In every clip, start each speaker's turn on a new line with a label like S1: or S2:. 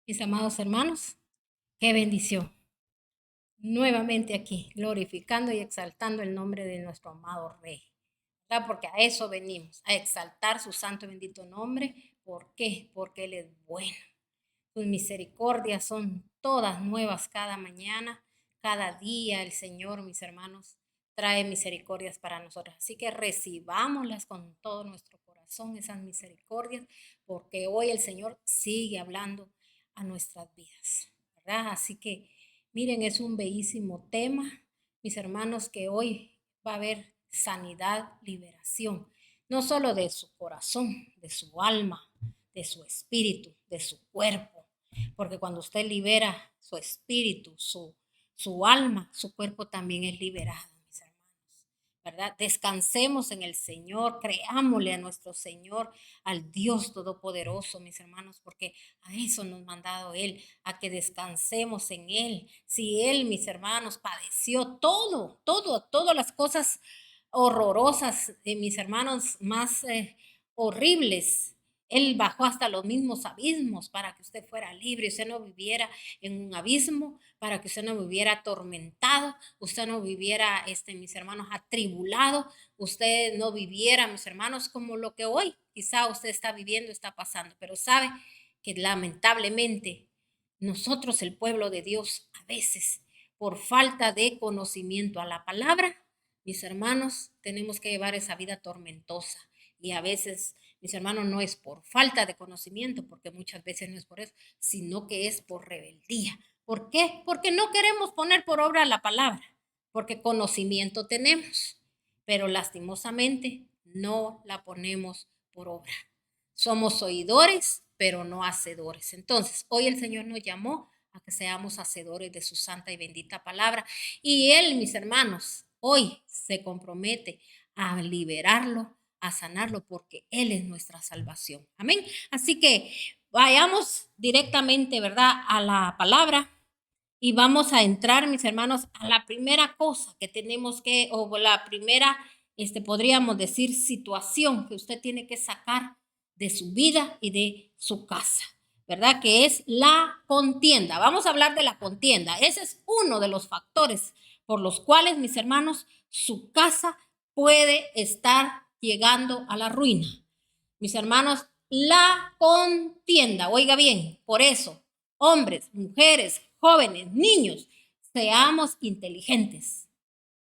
S1: Mis amados hermanos, qué bendición. Nuevamente aquí, glorificando y exaltando el nombre de nuestro amado Rey. ¿Verdad? Porque a eso venimos, a exaltar su santo y bendito nombre. ¿Por qué? Porque Él es bueno. Sus misericordias son todas nuevas cada mañana, cada día. El Señor, mis hermanos, trae misericordias para nosotros. Así que recibámoslas con todo nuestro corazón, esas misericordias, porque hoy el Señor sigue hablando a nuestras vidas, ¿verdad? Así que miren, es un bellísimo tema, mis hermanos, que hoy va a haber sanidad, liberación, no solo de su corazón, de su alma, de su espíritu, de su cuerpo, porque cuando usted libera su espíritu, su alma, su cuerpo también es liberado, mis hermanos, ¿verdad? Descansemos en el Señor, creámosle a nuestro Señor, al Dios Todopoderoso, mis hermanos, porque a eso nos ha mandado Él, a que descansemos en Él. Si Él, mis hermanos, padeció todas las cosas horrorosas, mis hermanos, más horribles. Él bajó hasta los mismos abismos para que usted fuera libre, usted no viviera en un abismo, para que usted no viviera atormentado, usted no viviera, mis hermanos, atribulado, usted no viviera, mis hermanos, como lo que hoy quizá usted está viviendo, está pasando, pero sabe que lamentablemente nosotros, el pueblo de Dios, a veces, por falta de conocimiento a la palabra, mis hermanos, tenemos que llevar esa vida tormentosa. Y a veces, mis hermanos, no es por falta de conocimiento, porque muchas veces no es por eso, sino que es por rebeldía. ¿Por qué? Porque no queremos poner por obra la palabra, porque conocimiento tenemos, pero lastimosamente no la ponemos por obra. Somos oidores, pero no hacedores. Entonces, hoy el Señor nos llamó a que seamos hacedores de su santa y bendita palabra. Y Él, mis hermanos, hoy se compromete a liberarlo, a sanarlo, porque Él es nuestra salvación. Amén. Así que vayamos directamente, ¿verdad?, a la palabra. Y vamos a entrar, mis hermanos, a la primera cosa que tenemos que, o la primera, podríamos decir, situación que usted tiene que sacar de su vida y de su casa, ¿verdad? Que es la contienda. Vamos a hablar de la contienda. Ese es uno de los factores por los cuales, mis hermanos, su casa puede estar llegando a la ruina. Mis hermanos, la contienda, oiga bien, por eso, hombres, mujeres, jóvenes, niños, seamos inteligentes.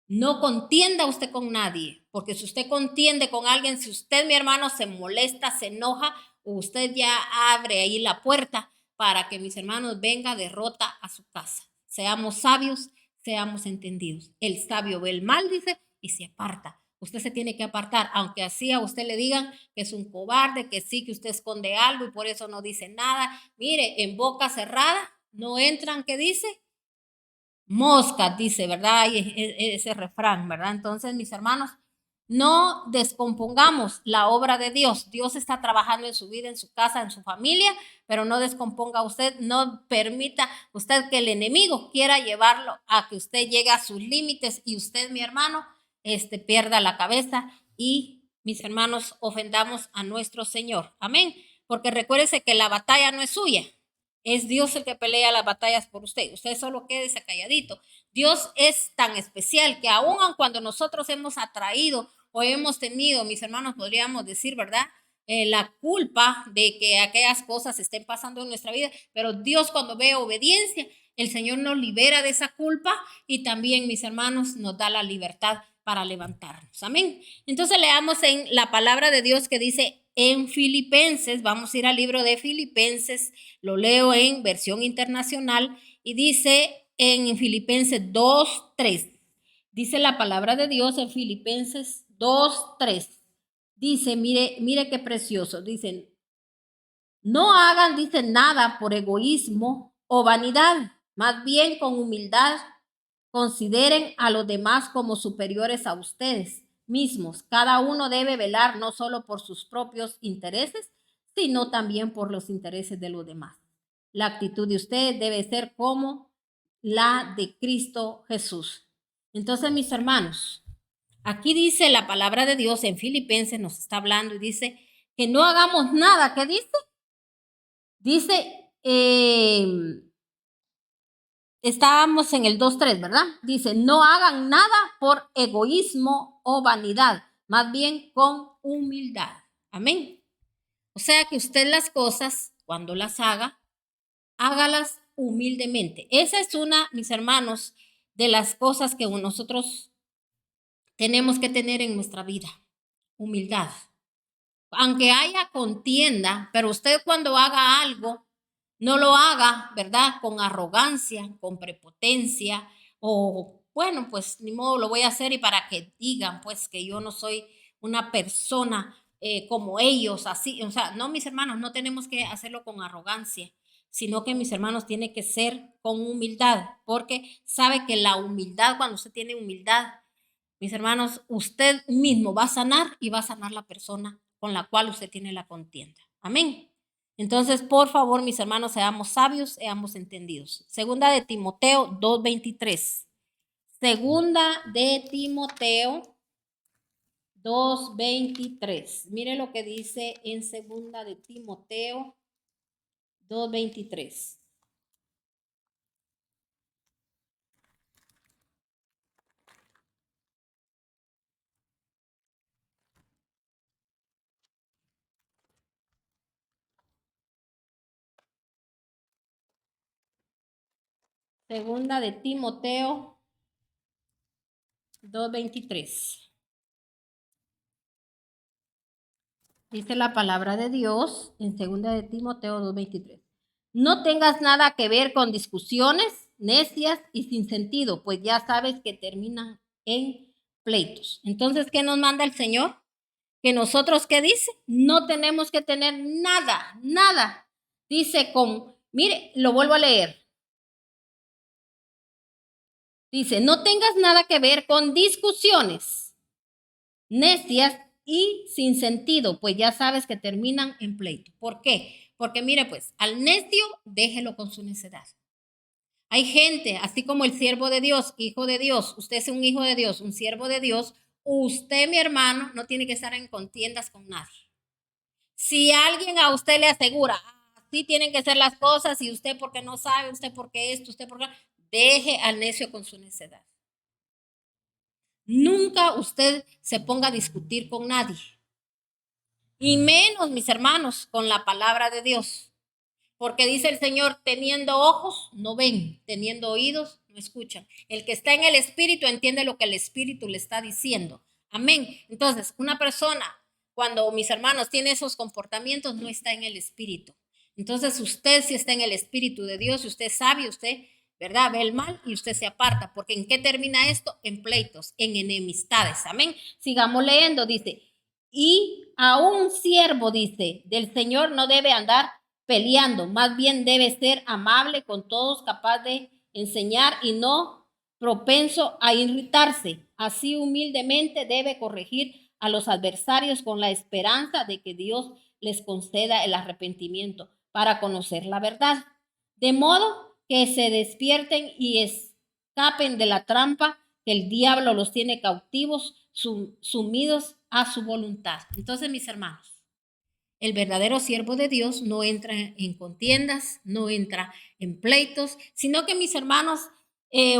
S1: No contienda usted con nadie, porque si usted contiende con alguien, si usted, mi hermano, se molesta, se enoja, usted ya abre ahí la puerta para que, mis hermanos, venga derrota a su casa. Seamos sabios, seamos entendidos. El sabio ve el mal, dice, y se aparta. Usted se tiene que apartar, aunque así a usted le digan que es un cobarde, que sí, que usted esconde algo y por eso no dice nada. Mire, en boca cerrada no entran, ¿qué dice? Moscas, dice, ¿verdad? Y ese refrán, ¿verdad? Entonces, mis hermanos, no descompongamos la obra de Dios. Dios está trabajando en su vida, en su casa, en su familia, pero no descomponga usted, no permita usted que el enemigo quiera llevarlo a que usted llegue a sus límites y usted, mi hermano, pierda la cabeza y, mis hermanos, ofendamos a nuestro Señor. Amén. Porque recuérdese que la batalla no es suya. Es Dios el que pelea las batallas por usted. Usted solo quédese calladito. Dios es tan especial que aun cuando nosotros hemos atraído o hemos tenido, mis hermanos, podríamos decir, ¿verdad? La culpa de que aquellas cosas estén pasando en nuestra vida, pero Dios cuando ve obediencia, el Señor nos libera de esa culpa y también, mis hermanos, nos da la libertad para levantarnos. Amén. Entonces leamos en la palabra de Dios que dice en Filipenses, vamos a ir al libro de Filipenses, lo leo en versión internacional y dice en Filipenses 2:3. Dice la palabra de Dios en Filipenses 2:3. Dice, mire qué precioso. Dicen, no hagan, dice, nada por egoísmo o vanidad, más bien con humildad consideren a los demás como superiores a ustedes mismos. Cada uno debe velar no solo por sus propios intereses, sino también por los intereses de los demás. La actitud de ustedes debe ser como la de Cristo Jesús. Entonces, mis hermanos, aquí dice la palabra de Dios en Filipenses, nos está hablando y dice que no hagamos nada. ¿Qué dice? Dice estábamos en el 2:3, ¿verdad? Dice, no hagan nada por egoísmo o vanidad, más bien con humildad. Amén. O sea que usted las cosas, cuando las haga, hágalas humildemente. Esa es una, mis hermanos, de las cosas que nosotros tenemos que tener en nuestra vida. Humildad. Aunque haya contienda, pero usted cuando haga algo, no lo haga, ¿verdad? Con arrogancia, con prepotencia, o bueno, pues ni modo lo voy a hacer y para que digan, pues que yo no soy una persona como ellos, así, o sea, no, mis hermanos, no tenemos que hacerlo con arrogancia, sino que mis hermanos tiene que ser con humildad, porque sabe que la humildad, cuando usted tiene humildad, mis hermanos, usted mismo va a sanar y va a sanar la persona con la cual usted tiene la contienda. Amén. Entonces, por favor, mis hermanos, seamos sabios, seamos entendidos. Segunda de Timoteo 2:23. Segunda de Timoteo 2:23. Mire lo que dice en segunda de Timoteo 2:23. Segunda de Timoteo 2:23. Dice la palabra de Dios en segunda de Timoteo 2:23. No tengas nada que ver con discusiones necias y sin sentido, pues ya sabes que terminan en pleitos. Entonces, ¿qué nos manda el Señor? Que nosotros, ¿qué dice? No tenemos que tener nada, nada. Dice mire, lo vuelvo a leer. Dice, no tengas nada que ver con discusiones necias y sin sentido, pues ya sabes que terminan en pleito. ¿Por qué? Porque mire, pues, al necio déjelo con su necedad. Hay gente, así como el siervo de Dios, hijo de Dios, usted es un hijo de Dios, un siervo de Dios, usted, mi hermano, no tiene que estar en contiendas con nadie. Si alguien a usted le asegura, así tienen que ser las cosas, y usted porque no sabe, usted porque esto, usted porque... Deje al necio con su necedad. Nunca usted se ponga a discutir con nadie. Y menos, mis hermanos, con la palabra de Dios. Porque dice el Señor, teniendo ojos, no ven, teniendo oídos, no escuchan. El que está en el Espíritu entiende lo que el Espíritu le está diciendo. Amén. Entonces, una persona, cuando mis hermanos tiene esos comportamientos, no está en el Espíritu. Entonces, usted si está en el Espíritu de Dios, usted sabe, usted, ¿verdad? Ve el mal y usted se aparta. Porque ¿en qué termina esto? En pleitos, en enemistades. Amén. Sigamos leyendo, dice. Y a un siervo, dice, del Señor no debe andar peleando, más bien debe ser amable con todos, capaz de enseñar y no propenso a irritarse. Así humildemente debe corregir a los adversarios con la esperanza de que Dios les conceda el arrepentimiento para conocer la verdad. De modo que se despierten y escapen de la trampa que el diablo los tiene cautivos, sumidos a su voluntad. Entonces, mis hermanos, el verdadero siervo de Dios no entra en contiendas, no entra en pleitos, sino que, mis hermanos,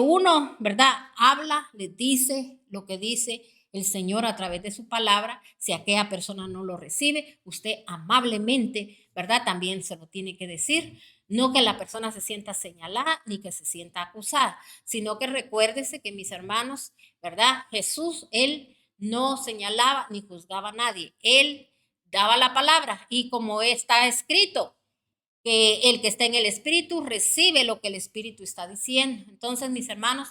S1: uno, ¿verdad? Habla, les dice lo que dice el Señor a través de su palabra. Si aquella persona no lo recibe, usted amablemente, ¿verdad? También se lo tiene que decir. No que la persona se sienta señalada ni que se sienta acusada, sino que recuérdese que, mis hermanos, ¿verdad? Jesús, él no señalaba ni juzgaba a nadie. Él daba la palabra y como está escrito, que el que está en el Espíritu recibe lo que el Espíritu está diciendo. Entonces, mis hermanos,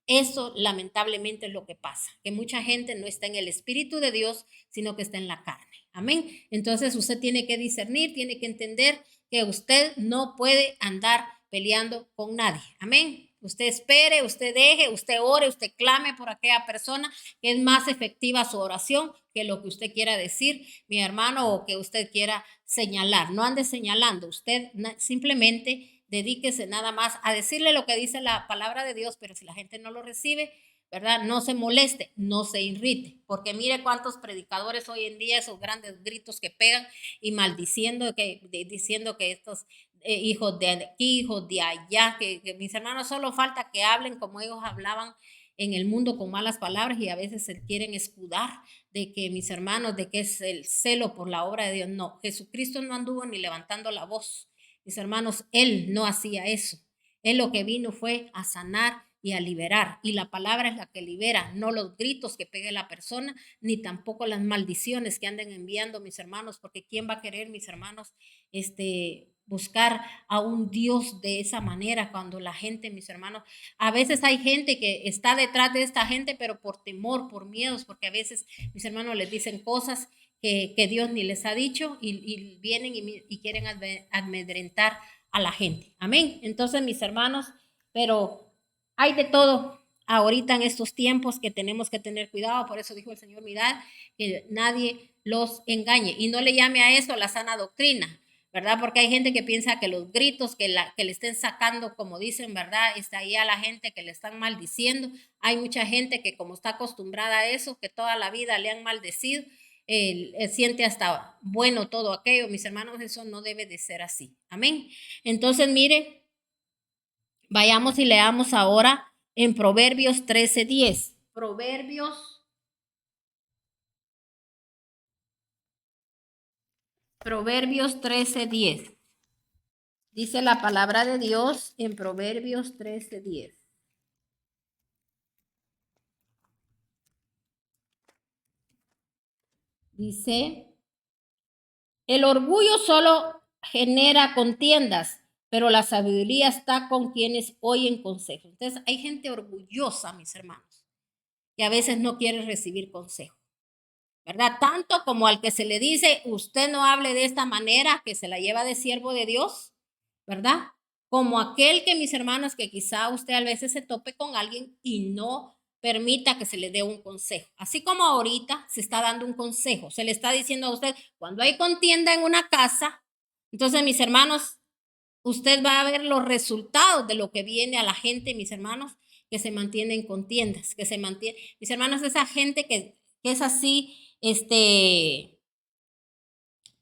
S1: eso lamentablemente es lo que pasa, que mucha gente no está en el Espíritu de Dios, sino que está en la carne. Amén. Entonces, usted tiene que discernir, tiene que entender que usted no puede andar peleando con nadie. Amén. Usted espere, usted deje, usted ore, usted clame por aquella persona, que es más efectiva su oración que lo que usted quiera decir, mi hermano, o que usted quiera señalar. No ande señalando, usted simplemente dedíquese nada más a decirle lo que dice la palabra de Dios, pero si la gente no lo recibe, ¿verdad? No se moleste, no se irrite, porque mire cuántos predicadores hoy en día, esos grandes gritos que pegan y maldiciendo, diciendo que estos hijos de aquí, hijos de allá, que mis hermanos solo falta que hablen como ellos hablaban en el mundo con malas palabras y a veces se quieren escudar de que mis hermanos, de que es el celo por la obra de Dios. No, Jesucristo no anduvo ni levantando la voz. Mis hermanos, Él no hacía eso. Él lo que vino fue a sanar y a liberar. Y la palabra es la que libera, no los gritos que pegue la persona, ni tampoco las maldiciones que anden enviando mis hermanos, porque ¿quién va a querer, mis hermanos, buscar a un Dios de esa manera cuando la gente, mis hermanos, a veces hay gente que está detrás de esta gente, pero por temor, por miedos, porque a veces mis hermanos les dicen cosas que Dios ni les ha dicho y vienen y quieren amedrentar a la gente. Amén. Entonces, mis hermanos, pero hay de todo ahorita en estos tiempos que tenemos que tener cuidado. Por eso dijo el Señor, mirad, que nadie los engañe y no le llame a eso la sana doctrina, ¿verdad? Porque hay gente que piensa que los gritos que le estén sacando, como dicen, ¿verdad? Está ahí a la gente que le están maldiciendo. Hay mucha gente que como está acostumbrada a eso, que toda la vida le han maldecido, siente hasta bueno todo aquello. Mis hermanos, eso no debe de ser así. Amén. Entonces, mire, vayamos y leamos ahora en Proverbios 13:10. Proverbios 13:10. Dice la palabra de Dios en Proverbios 13:10. Dice, el orgullo solo genera contiendas, pero la sabiduría está con quienes oyen consejos. Entonces, hay gente orgullosa, mis hermanos, que a veces no quiere recibir consejo, ¿verdad? Tanto como al que se le dice, usted no hable de esta manera, que se la lleva de siervo de Dios, ¿verdad? Como aquel que, mis hermanos, que quizá usted a veces se tope con alguien y no permita que se le dé un consejo. Así como ahorita se está dando un consejo, se le está diciendo a usted, cuando hay contienda en una casa, entonces, mis hermanos, usted va a ver los resultados de lo que viene a la gente, mis hermanos, que se mantiene en contiendas, que se mantiene, mis hermanos, esa gente que es así,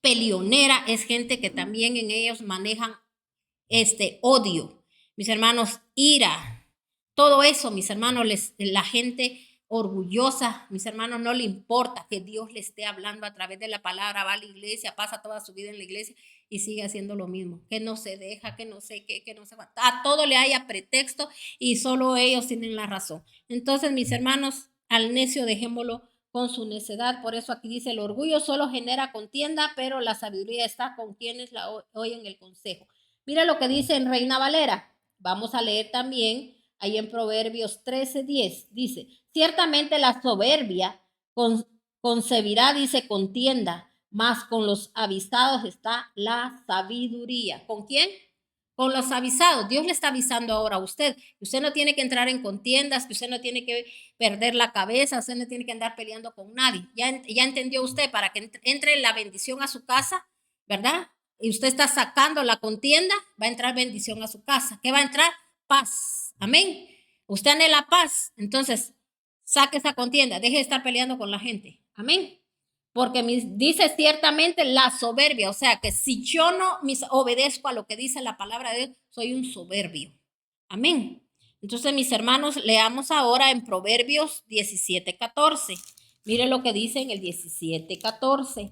S1: peleonera, es gente que también en ellos manejan odio, mis hermanos, ira, todo eso, mis hermanos, la gente orgullosa, mis hermanos, no le importa que Dios le esté hablando a través de la palabra, va a la iglesia, pasa toda su vida en la iglesia y sigue haciendo lo mismo, que no se deja, que no sé qué, que no se va, a todo le haya pretexto y solo ellos tienen la razón. Entonces, mis hermanos, al necio dejémoslo con su necedad. Por eso aquí dice, el orgullo solo genera contienda, pero la sabiduría está con quienes la oyen el consejo. Mira lo que dice en Reina Valera. Vamos a leer también ahí en Proverbios 13:10. Dice, ciertamente la soberbia concebirá, dice, contienda, mas con los avisados está la sabiduría. ¿Con quién? Con los avisados. Dios le está avisando ahora a usted. Usted no tiene que entrar en contiendas, que usted no tiene que perder la cabeza, usted no tiene que andar peleando con nadie. Ya entendió usted, para que entre la bendición a su casa, ¿verdad? Y usted está sacando la contienda, va a entrar bendición a su casa. ¿Qué va a entrar? Paz. Amén. Usted anhela paz, entonces saque esa contienda, deje de estar peleando con la gente. Amén. Porque dice ciertamente la soberbia, o sea que si yo no obedezco a lo que dice la palabra de Dios, soy un soberbio. Amén. Entonces, mis hermanos, leamos ahora en Proverbios 17:14. Mire lo que dice en el 17:14.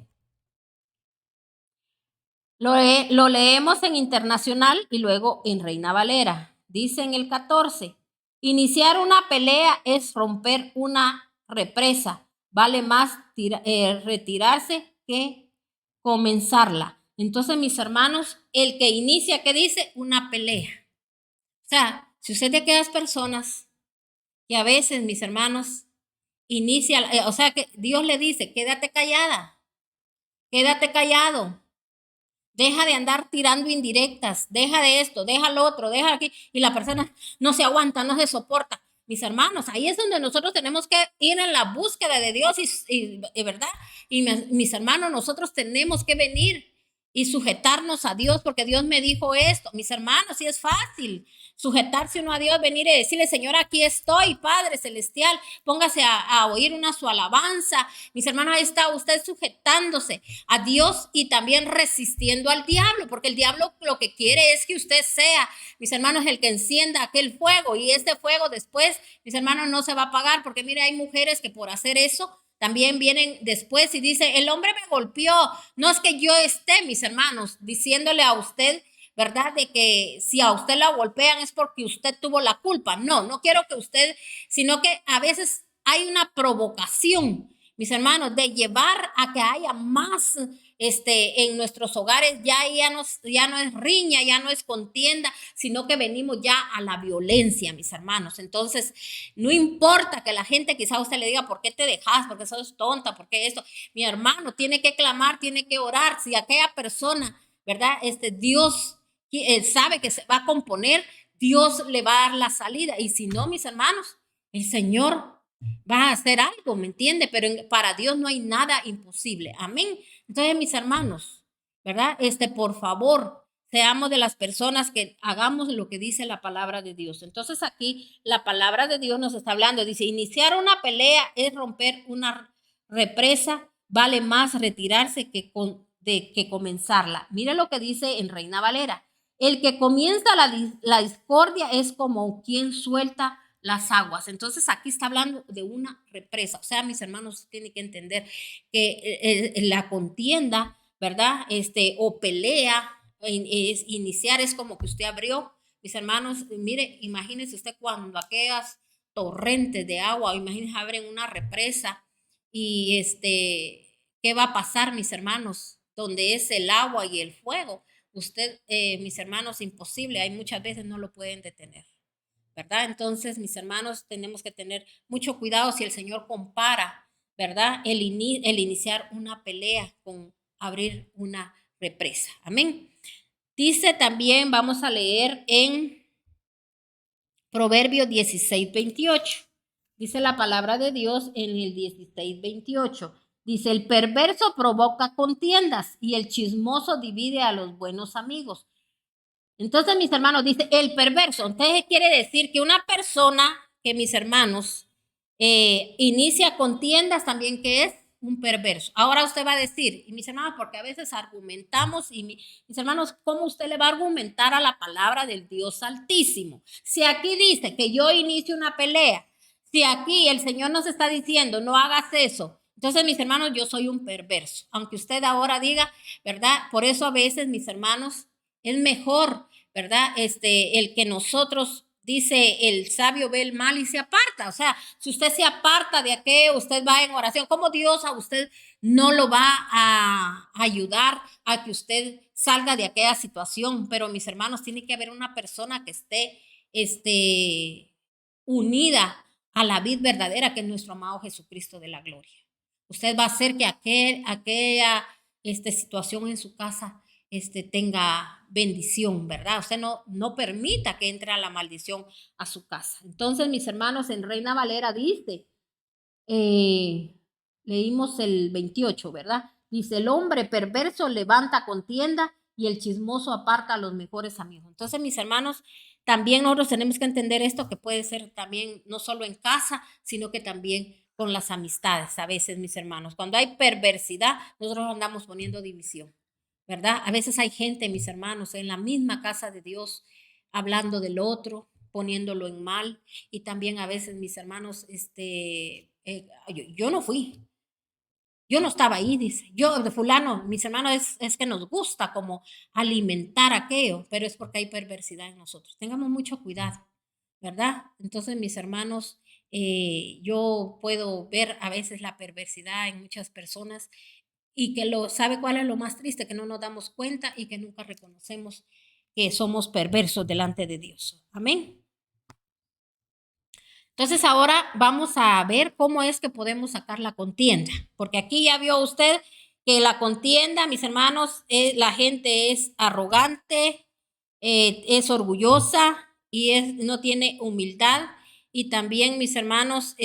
S1: Lo leemos en Internacional y luego en Reina Valera. Dice en el 14, iniciar una pelea es romper una represa. Vale más retirarse que comenzarla. Entonces, mis hermanos, el que inicia, ¿qué dice? Una pelea. O sea, si usted es de aquellas personas que a veces, mis hermanos, inicia, o sea, que Dios le dice, quédate callada, quédate callado. Deja de andar tirando indirectas, deja de esto, deja lo otro, deja aquí, y la persona no se aguanta, no se soporta. Mis hermanos, ahí es donde nosotros tenemos que ir en la búsqueda de Dios y ¿verdad? Y mis hermanos, nosotros tenemos que venir y sujetarnos a Dios, porque Dios me dijo esto. Mis hermanos, sí es fácil sujetarse uno a Dios, venir y decirle, Señor, aquí estoy, Padre Celestial, póngase a oír su alabanza. Mis hermanos, ahí está usted sujetándose a Dios y también resistiendo al diablo, porque el diablo lo que quiere es que usted sea, mis hermanos, el que encienda aquel fuego, y este fuego después, mis hermanos, no se va a apagar, porque mire, hay mujeres que por hacer eso también vienen después y dicen, el hombre me golpeó. No es que yo esté, mis hermanos, diciéndole a usted, ¿verdad? De que si a usted la golpean es porque usted tuvo la culpa. No, no quiero que usted, sino que a veces hay una provocación, mis hermanos, de llevar a que haya más en nuestros hogares. Ya no es riña, ya no es contienda, sino que venimos ya a la violencia, mis hermanos. Entonces, no importa que la gente quizá a usted le diga, ¿por qué te dejas? ¿Por qué sos tonta? ¿Por qué esto? Mi hermano tiene que clamar, tiene que orar. Si aquella persona, ¿verdad? Dios sabe que se va a componer, Dios le va a dar la salida. Y si no, mis hermanos, el Señor va a hacer algo, ¿me entiende? Pero para Dios no hay nada imposible. Amén. Entonces, mis hermanos, ¿verdad? Por favor, seamos de las personas que hagamos lo que dice la palabra de Dios. Entonces, aquí la palabra de Dios nos está hablando. Dice, iniciar una pelea es romper una represa, vale más retirarse que comenzarla. Mire lo que dice en Reina Valera. El que comienza la discordia es como quien suelta las aguas. Entonces aquí está hablando de una represa. O sea, mis hermanos, tienen que entender que la contienda, ¿verdad? O pelea, iniciar es como que usted abrió. Mis hermanos, mire, imagínense usted cuando aquellas torrentes de agua, imagínense, abren una represa y ¿qué va a pasar, mis hermanos? Donde es el agua y el fuego. Usted, mis hermanos, imposible, hay muchas veces no lo pueden detener, ¿verdad? Entonces, mis hermanos, tenemos que tener mucho cuidado si el Señor compara, ¿verdad? El iniciar una pelea con abrir una represa. Amén. Dice también, vamos a leer en Proverbios 16:28. Dice la palabra de Dios en el 16:28. Dice, el perverso provoca contiendas y el chismoso divide a los buenos amigos. Entonces, mis hermanos, dice el perverso. Entonces, quiere decir que una persona que, mis hermanos, inicia contiendas también, que es un perverso. Ahora usted va a decir, y mis hermanos, porque a veces argumentamos, y mis hermanos, ¿cómo usted le va a argumentar a la palabra del Dios Altísimo? Si aquí dice que yo inicio una pelea, si aquí el Señor nos está diciendo, no hagas eso, entonces, mis hermanos, yo soy un perverso. Aunque usted ahora diga, ¿verdad? Por eso a veces, mis hermanos, es mejor, ¿verdad? El que nosotros, dice el sabio, ve el mal y se aparta. O sea, si usted se aparta de aquello, usted va en oración. ¿Cómo Dios a usted no lo va a ayudar a que usted salga de aquella situación? Pero, mis hermanos, tiene que haber una persona que esté, unida a la vid verdadera, que es nuestro amado Jesucristo de la gloria. Usted va a hacer que aquella situación en su casa tenga bendición, ¿verdad? Usted no permita que entre a la maldición a su casa. Entonces, mis hermanos, en Reina Valera dice, leímos el 28, ¿verdad? Dice, el hombre perverso levanta contienda y el chismoso aparta a los mejores amigos. Entonces, mis hermanos, también nosotros tenemos que entender esto, que puede ser también no solo en casa, sino que también con las amistades. A veces, mis hermanos, cuando hay perversidad, nosotros andamos poniendo división, ¿verdad? A veces hay gente, mis hermanos, en la misma casa de Dios, hablando del otro, poniéndolo en mal, y también a veces, mis hermanos, yo no fui, yo no estaba ahí, dice, yo de fulano, mis hermanos, es que nos gusta como alimentar aquello, pero es porque hay perversidad en nosotros. Tengamos mucho cuidado, ¿verdad? Entonces, mis hermanos, yo puedo ver a veces la perversidad en muchas personas, y que ¿sabe cuál es lo más triste? Que no nos damos cuenta y que nunca reconocemos que somos perversos delante de Dios. Amén. Entonces ahora vamos a ver cómo es que podemos sacar la contienda, porque aquí ya vio usted que la contienda, mis hermanos, la gente es arrogante, es orgullosa y no tiene humildad. Y también, mis hermanos,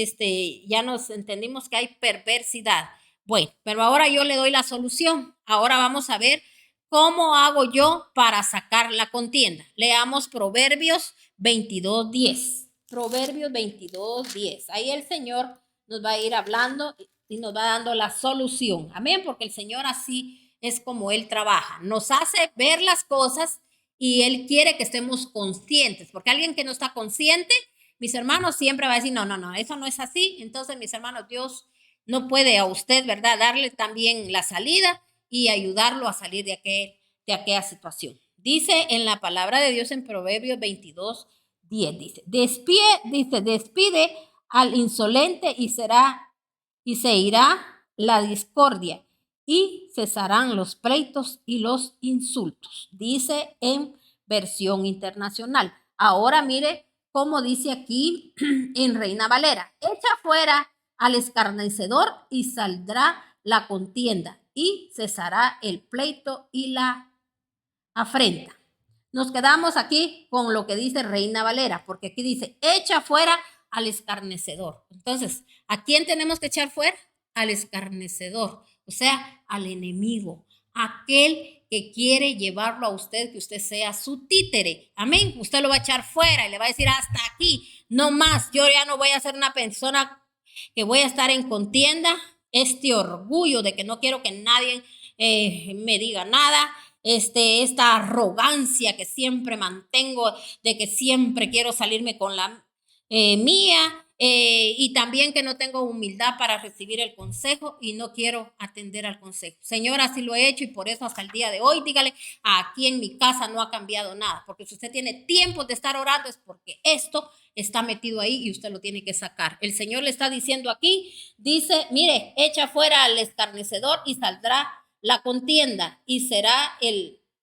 S1: ya nos entendimos que hay perversidad. Bueno, pero ahora yo le doy la solución. Ahora vamos a ver ¿cómo hago yo para sacar la contienda? Leamos Proverbios 22:10. Proverbios 22:10. Ahí el Señor nos va a ir hablando y nos va dando la solución. Amén, porque el Señor así es como Él trabaja. Nos hace ver las cosas y Él quiere que estemos conscientes, porque alguien que no está consciente, mis hermanos, siempre va a decir, no, eso no es así. Entonces, mis hermanos, Dios no puede a usted, ¿verdad?, darle también la salida y ayudarlo a salir de aquella situación. Dice en la palabra de Dios en Proverbios 22:10, despide al insolente y se irá la discordia y cesarán los pleitos y los insultos. Dice en versión internacional. Ahora mire cómo dice aquí en Reina Valera: echa fuera al escarnecedor y saldrá la contienda y cesará el pleito y la afrenta. Nos quedamos aquí con lo que dice Reina Valera, porque aquí dice, echa fuera al escarnecedor. Entonces, ¿a quién tenemos que echar fuera? Al escarnecedor, o sea, al enemigo, aquel que quiere llevarlo a usted, que usted sea su títere. Amén. Usted lo va a echar fuera y le va a decir, hasta aquí, no más. Yo ya no voy a ser una persona que voy a estar en contienda. Este orgullo de que no quiero que nadie me diga nada, esta arrogancia que siempre mantengo, de que siempre quiero salirme con la mía, y también que no tengo humildad para recibir el consejo y no quiero atender al consejo. Señor, así lo he hecho y por eso hasta el día de hoy, dígale, aquí en mi casa no ha cambiado nada, porque si usted tiene tiempo de estar orando es porque esto está metido ahí y usted lo tiene que sacar. El Señor le está diciendo aquí, dice, mire, echa fuera al escarnecedor y saldrá la contienda y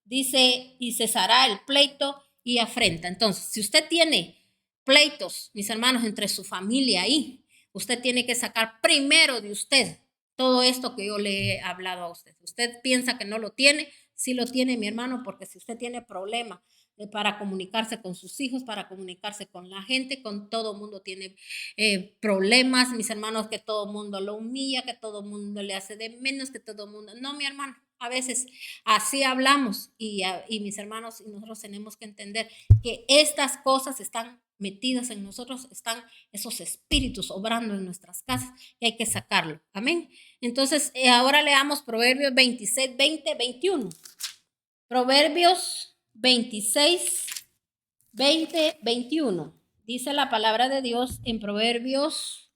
S1: dice, y cesará el pleito y afrenta. Entonces, si usted tiene pleitos, mis hermanos, entre su familia ahí, usted tiene que sacar primero de usted todo esto que yo le he hablado a usted. Usted piensa que no lo tiene, sí lo tiene, mi hermano, porque si usted tiene problema para comunicarse con sus hijos, para comunicarse con la gente, con todo mundo tiene problemas, mis hermanos, que todo mundo lo humilla, que todo mundo le hace de menos, que todo mundo, no, mi hermano, a veces así hablamos y mis hermanos y nosotros tenemos que entender que estas cosas están metidas en nosotros, están esos espíritus obrando en nuestras casas y hay que sacarlo. Amén. Entonces, ahora leamos Proverbios 26, 20, 21. Proverbios 26, 20, 21. Dice la palabra de Dios en Proverbios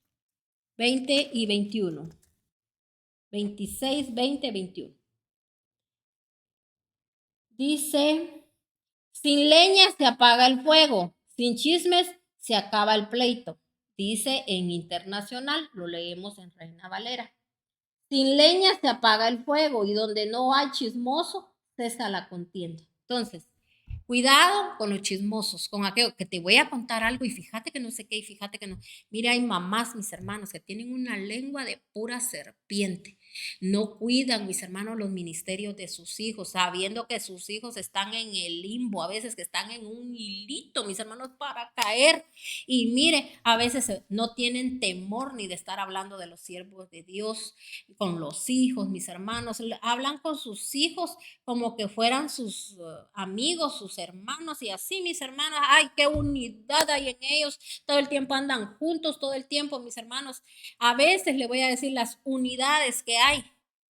S1: 20 y 21. 26, 20, 21. Dice, sin leña se apaga el fuego, sin chismes se acaba el pleito. Dice en internacional, lo leemos en Reina Valera. Sin leña se apaga el fuego y donde no hay chismoso, cesa la contienda. Entonces, cuidado con los chismosos, con aquello que te voy a contar algo y fíjate que no sé qué y fíjate que no. Mira, hay mamás, mis hermanos, que tienen una lengua de pura serpiente. No cuidan, mis hermanos, los ministerios de sus hijos, sabiendo que sus hijos están en el limbo, a veces que están en un hilito, mis hermanos, para caer. Y mire, a veces no tienen temor ni de estar hablando de los siervos de Dios con los hijos, mis hermanos. Hablan con sus hijos como que fueran sus amigos, sus hermanos y así, mis hermanos. Ay, qué unidad hay en ellos. Todo el tiempo andan juntos, todo el tiempo, mis hermanos. A veces le voy a decir las unidades que hay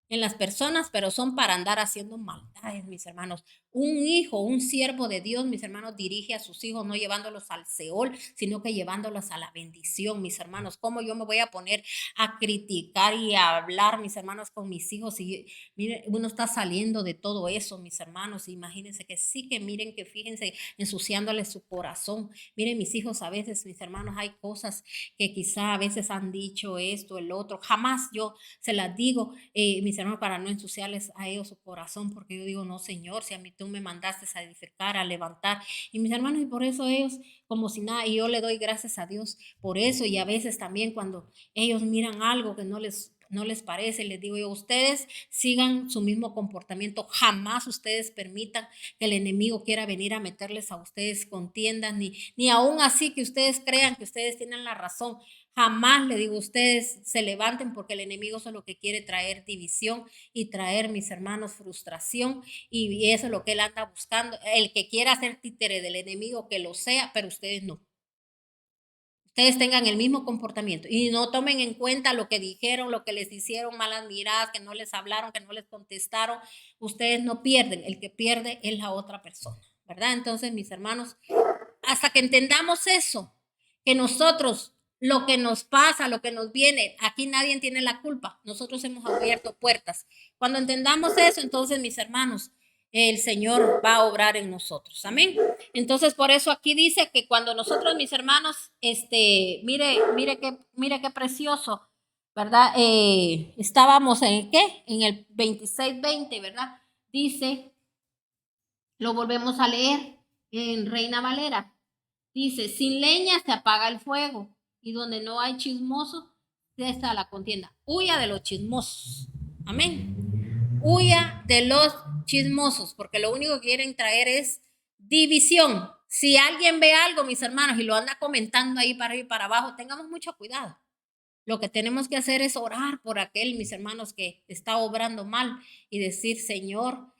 S1: en las personas, pero son para andar haciendo maldades, mis hermanos. Un hijo, un siervo de Dios, mis hermanos, dirige a sus hijos no llevándolos al Seol, sino que llevándolos a la bendición, mis hermanos. ¿Cómo yo me voy a poner a criticar y a hablar, mis hermanos, con mis hijos? Y mire, uno está saliendo de todo eso, mis hermanos. Imagínense que sí, que miren, que fíjense, ensuciándole su corazón. Miren, mis hijos, a veces, mis hermanos, hay cosas que quizá a veces han dicho esto, el otro. Jamás yo se las digo, mis hermanos, para no ensuciarles a ellos su corazón, porque yo digo, no, Señor, si a mí tú me mandaste a edificar, a levantar, y mis hermanos, y por eso ellos, como si nada, y yo le doy gracias a Dios por eso, y a veces también cuando ellos miran algo que no les parece, les digo yo, ustedes sigan su mismo comportamiento, jamás ustedes permitan que el enemigo quiera venir a meterles a ustedes contiendas, ni aún así que ustedes crean que ustedes tienen la razón, Jamás le digo, ustedes se levanten porque el enemigo eso es lo que quiere traer división y traer, mis hermanos, frustración. Y eso es lo que él anda buscando. El que quiera ser títere del enemigo, que lo sea, pero ustedes no. Ustedes tengan el mismo comportamiento y no tomen en cuenta lo que dijeron, lo que les hicieron, malas miradas, que no les hablaron, que no les contestaron. Ustedes no pierden, el que pierde es la otra persona, ¿verdad? Entonces, mis hermanos, hasta que entendamos eso, que nosotros, lo que nos pasa, lo que nos viene, aquí nadie tiene la culpa, nosotros hemos abierto puertas. Cuando entendamos eso, entonces, mis hermanos, el Señor va a obrar en nosotros, amén. Entonces, por eso aquí dice que cuando nosotros, mis hermanos, mire qué precioso, ¿verdad? Estábamos en ¿qué? En el 26:20, ¿verdad? Dice, lo volvemos a leer en Reina Valera. Dice, sin leña se apaga el fuego y donde no hay chismoso, cesa la contienda. Huya de los chismosos. Amén. Huya de los chismosos, porque lo único que quieren traer es división. Si alguien ve algo, mis hermanos, y lo anda comentando ahí para arriba y para abajo, tengamos mucho cuidado. Lo que tenemos que hacer es orar por aquel, mis hermanos, que está obrando mal y decir, Señor,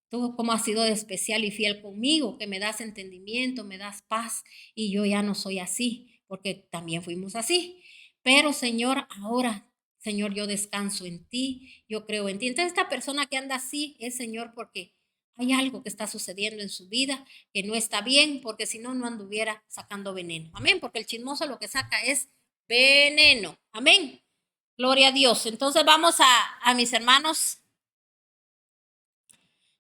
S1: tú cómo has sido especial y fiel conmigo, que me das entendimiento, me das paz y yo ya no soy así, porque también fuimos así. Pero Señor, ahora, Señor, yo descanso en ti, yo creo en ti. Entonces esta persona que anda así es, Señor, porque hay algo que está sucediendo en su vida que no está bien, porque si no, no anduviera sacando veneno. Amén, porque el chismoso lo que saca es veneno. Amén. Gloria a Dios. Entonces vamos a mis hermanos.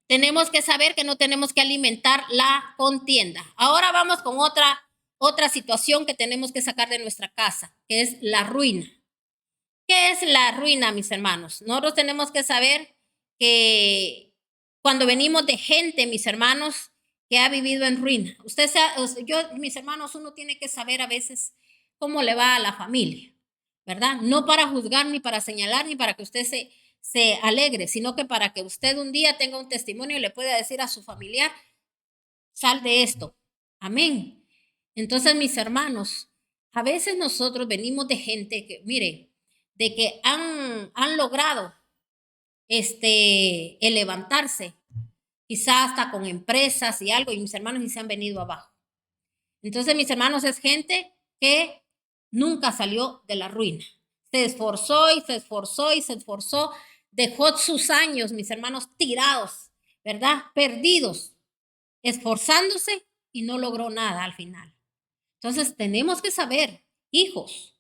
S1: Tenemos que saber que no tenemos que alimentar la contienda. Ahora vamos con otra situación que tenemos que sacar de nuestra casa, que es la ruina. ¿Qué es la ruina, mis hermanos? Nosotros tenemos que saber que cuando venimos de gente, mis hermanos, que ha vivido en ruina. Mis hermanos, uno tiene que saber a veces cómo le va a la familia, ¿verdad? No para juzgar, ni para señalar, ni para que usted se alegre, sino que para que usted un día tenga un testimonio y le pueda decir a su familiar, sal de esto. Amén. Entonces, mis hermanos, a veces nosotros venimos de gente que, mire, de que han logrado el levantarse, quizás hasta con empresas y algo, y mis hermanos y se han venido abajo. Entonces, mis hermanos, es gente que nunca salió de la ruina. Se esforzó y se esforzó y se esforzó, dejó sus años, mis hermanos, tirados, ¿verdad? Perdidos, esforzándose y no logró nada al final. Entonces, tenemos que saber, hijos,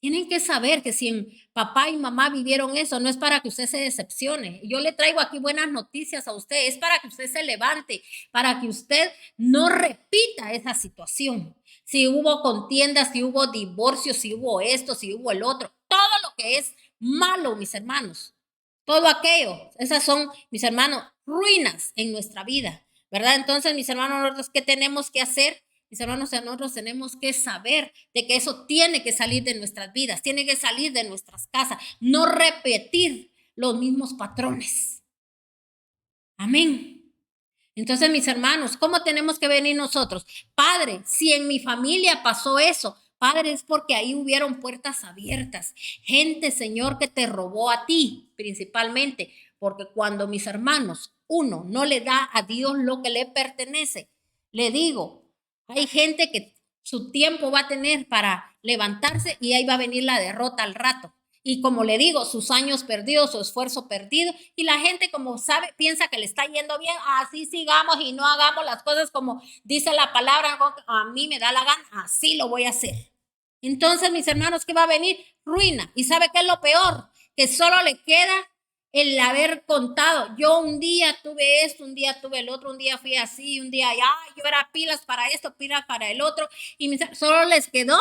S1: tienen que saber que si papá y mamá vivieron eso, no es para que usted se decepcione. Yo le traigo aquí buenas noticias a usted, es para que usted se levante, para que usted no repita esa situación. Si hubo contiendas, si hubo divorcios, si hubo esto, si hubo el otro, todo lo que es malo, mis hermanos, todo aquello, esas son, mis hermanos, ruinas en nuestra vida, ¿verdad? Entonces, mis hermanos, nosotros, ¿qué tenemos que hacer? Mis hermanos, nosotros tenemos que saber de que eso tiene que salir de nuestras vidas, tiene que salir de nuestras casas, no repetir los mismos patrones. Amén. Entonces, mis hermanos, ¿cómo tenemos que venir nosotros? Padre, si en mi familia pasó eso, Padre, es porque ahí hubieron puertas abiertas. Gente, Señor, que te robó a ti, principalmente, porque cuando mis hermanos, uno no le da a Dios lo que le pertenece, le digo, hay gente que su tiempo va a tener para levantarse y ahí va a venir la derrota al rato. Y como le digo, sus años perdidos, su esfuerzo perdido, y la gente como sabe, piensa que le está yendo bien, así sigamos y no hagamos las cosas como dice la palabra, a mí me da la gana, así lo voy a hacer. Entonces, mis hermanos, ¿qué va a venir? Ruina. ¿Y sabe qué es lo peor? Que solo le queda el haber contado. Yo un día tuve esto, un día tuve el otro, un día fui así, un día allá, yo era pilas para esto, pilas para el otro, y solo les quedó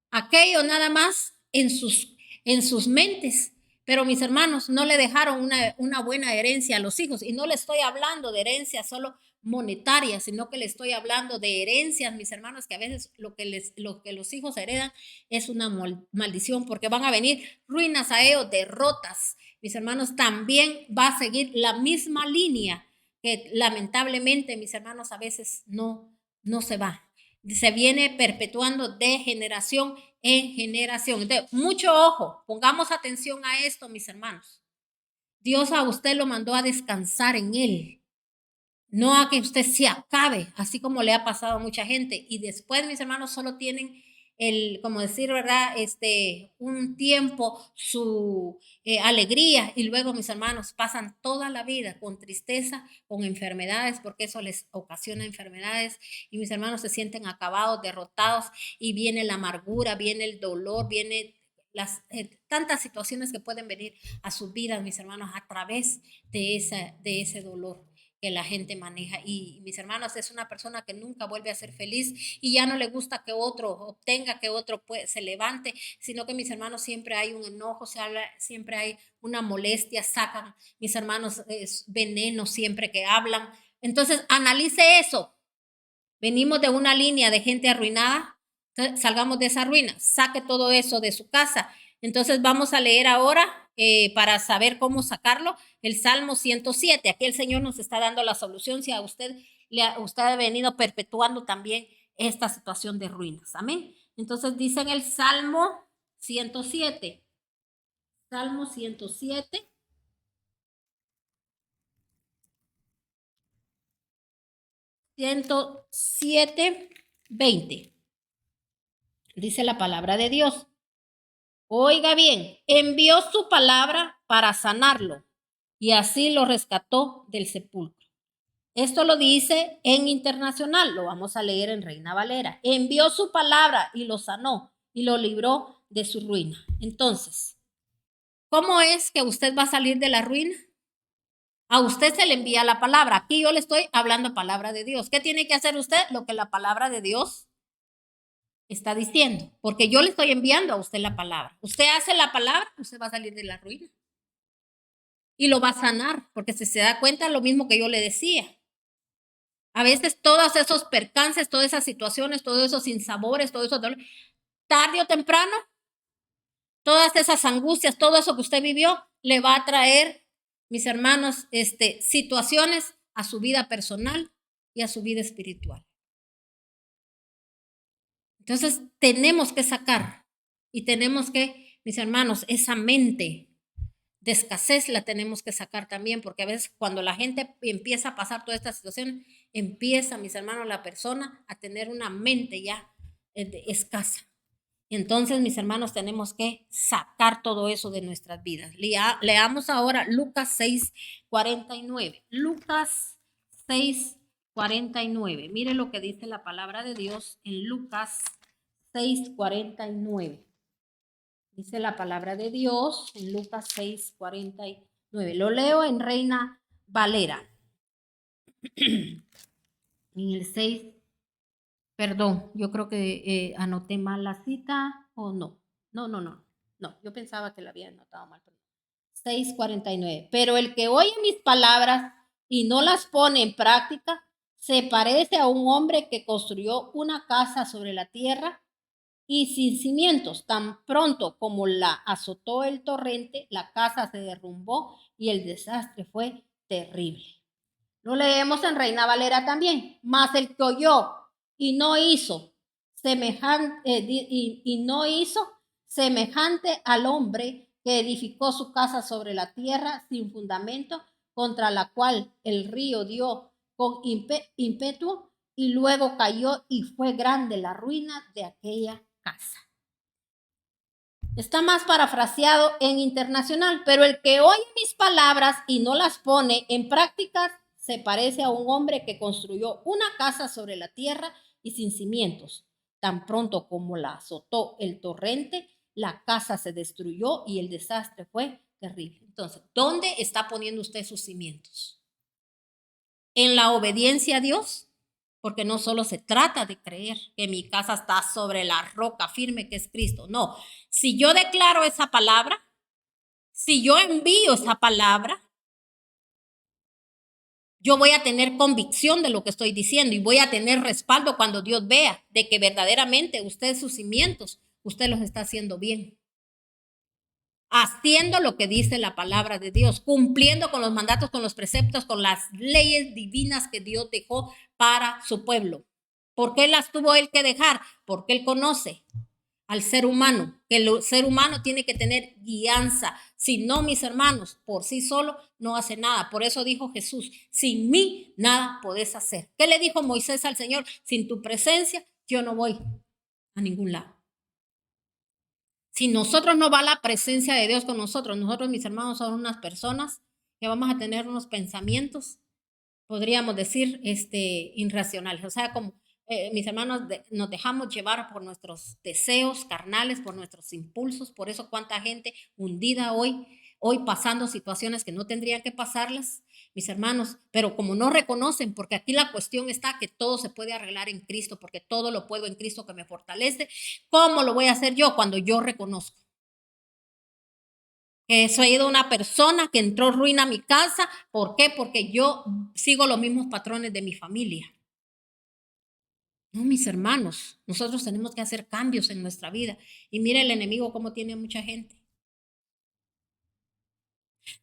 S1: aquello nada más en sus mentes. Pero mis hermanos no le dejaron una buena herencia a los hijos. Y no le estoy hablando de herencias solo monetarias, sino que le estoy hablando de herencias, mis hermanos, que a veces lo que los hijos heredan es una maldición, porque van a venir ruinas a ellos, derrotas. Mis hermanos, también va a seguir la misma línea que lamentablemente, mis hermanos, a veces no se va. se viene perpetuando de generación en generación. Entonces, mucho ojo, pongamos atención a esto, mis hermanos. Dios a usted lo mandó a descansar en Él, no a que usted se acabe, así como le ha pasado a mucha gente. Y después, mis hermanos, solo tienen como decir, ¿verdad? Un tiempo, su alegría, y luego, mis hermanos, pasan toda la vida con tristeza, con enfermedades, porque eso les ocasiona enfermedades, y mis hermanos se sienten acabados, derrotados, y viene la amargura, viene el dolor, viene las tantas situaciones que pueden venir a sus vidas, mis hermanos, a través de ese dolor que la gente maneja. Y mis hermanos, es una persona que nunca vuelve a ser feliz y ya no le gusta que otro obtenga, que otro se levante, sino que, mis hermanos, siempre hay un enojo, siempre hay una molestia, sacan, mis hermanos, veneno siempre que hablan. Entonces, analice eso. Venimos de una línea de gente arruinada, salgamos de esa ruina, saque todo eso de su casa. Entonces vamos a leer ahora, para saber cómo sacarlo, el Salmo 107. Aquí el Señor nos está dando la solución si a usted ha venido perpetuando también esta situación de ruinas. Amén. Entonces dice en el Salmo 107, Salmo 107. $107:20. Dice la palabra de Dios. Oiga bien, envió su palabra para sanarlo y así lo rescató del sepulcro. Esto lo dice en Internacional, lo vamos a leer en Reina Valera. Envió su palabra y lo sanó y lo libró de su ruina. Entonces, ¿cómo es que usted va a salir de la ruina? A usted se le envía la palabra. Aquí yo le estoy hablando palabra de Dios. ¿Qué tiene que hacer usted? Lo que la palabra de Dios está diciendo, porque yo le estoy enviando a usted la palabra. Usted hace la palabra, usted va a salir de la ruina y lo va a sanar, porque si se da cuenta, lo mismo que yo le decía. A veces todos esos percances, todas esas situaciones, todos esos sinsabores, todo eso, tarde o temprano, todas esas angustias, todo eso que usted vivió, le va a traer, mis hermanos, situaciones a su vida personal y a su vida espiritual. Entonces, tenemos que sacar y tenemos que, mis hermanos, esa mente de escasez la tenemos que sacar también, porque a veces cuando la gente empieza a pasar toda esta situación, empieza, mis hermanos, la persona a tener una mente ya escasa. Entonces, mis hermanos, tenemos que sacar todo eso de nuestras vidas. Leamos ahora Lucas 6:49. Lucas 6:49. Mire lo que dice la palabra de Dios en Lucas 6:49. Dice la palabra de Dios en Lucas 6:49. Lo leo en Reina Valera. En el 6, perdón, yo creo que anoté mal la cita o no. No, yo pensaba que la había anotado mal. 6:49. Pero el que oye mis palabras y no las pone en práctica, se parece a un hombre que construyó una casa sobre la tierra y sin cimientos. Tan pronto como la azotó el torrente, la casa se derrumbó y el desastre fue terrible. Lo leemos en Reina Valera también. Mas el que oyó y no hizo semejante al hombre que edificó su casa sobre la tierra sin fundamento, contra la cual el río dio con ímpetu y luego cayó, y fue grande la ruina de aquella casa. Está más parafraseado en Internacional. Pero el que oye mis palabras y no las pone en práctica se parece a un hombre que construyó una casa sobre la tierra y sin cimientos. Tan pronto como la azotó el torrente, la casa se destruyó y el desastre fue terrible. Entonces, ¿dónde está poniendo usted sus cimientos? ¿En la obediencia a Dios? Porque no solo se trata de creer que mi casa está sobre la roca firme que es Cristo. No, si yo declaro esa palabra, si yo envío esa palabra, yo voy a tener convicción de lo que estoy diciendo y voy a tener respaldo cuando Dios vea de que verdaderamente usted, sus cimientos, usted los está haciendo bien. Haciendo lo que dice la palabra de Dios, cumpliendo con los mandatos, con los preceptos, con las leyes divinas que Dios dejó para su pueblo. ¿Por qué las tuvo él que dejar? Porque él conoce al ser humano, que el ser humano tiene que tener guianza. Si no, mis hermanos, por sí solo no hace nada. Por eso dijo Jesús, sin mí nada podés hacer. ¿Qué le dijo Moisés al Señor? Sin tu presencia yo no voy a ningún lado. Si nosotros no va la presencia de Dios con nosotros, mis hermanos, somos unas personas que vamos a tener unos pensamientos, podríamos decir, irracionales. O sea, como mis hermanos, nos dejamos llevar por nuestros deseos carnales, por nuestros impulsos. Por eso cuánta gente hundida hoy pasando situaciones que no tendrían que pasarlas, mis hermanos, pero como no reconocen, porque aquí la cuestión está que todo se puede arreglar en Cristo, porque todo lo puedo en Cristo que me fortalece. ¿Cómo lo voy a hacer yo? Cuando yo reconozco que soy de una persona que entró ruina a mi casa. ¿Por qué? Porque yo sigo los mismos patrones de mi familia. No, mis hermanos, nosotros tenemos que hacer cambios en nuestra vida. Y mira el enemigo cómo tiene mucha gente.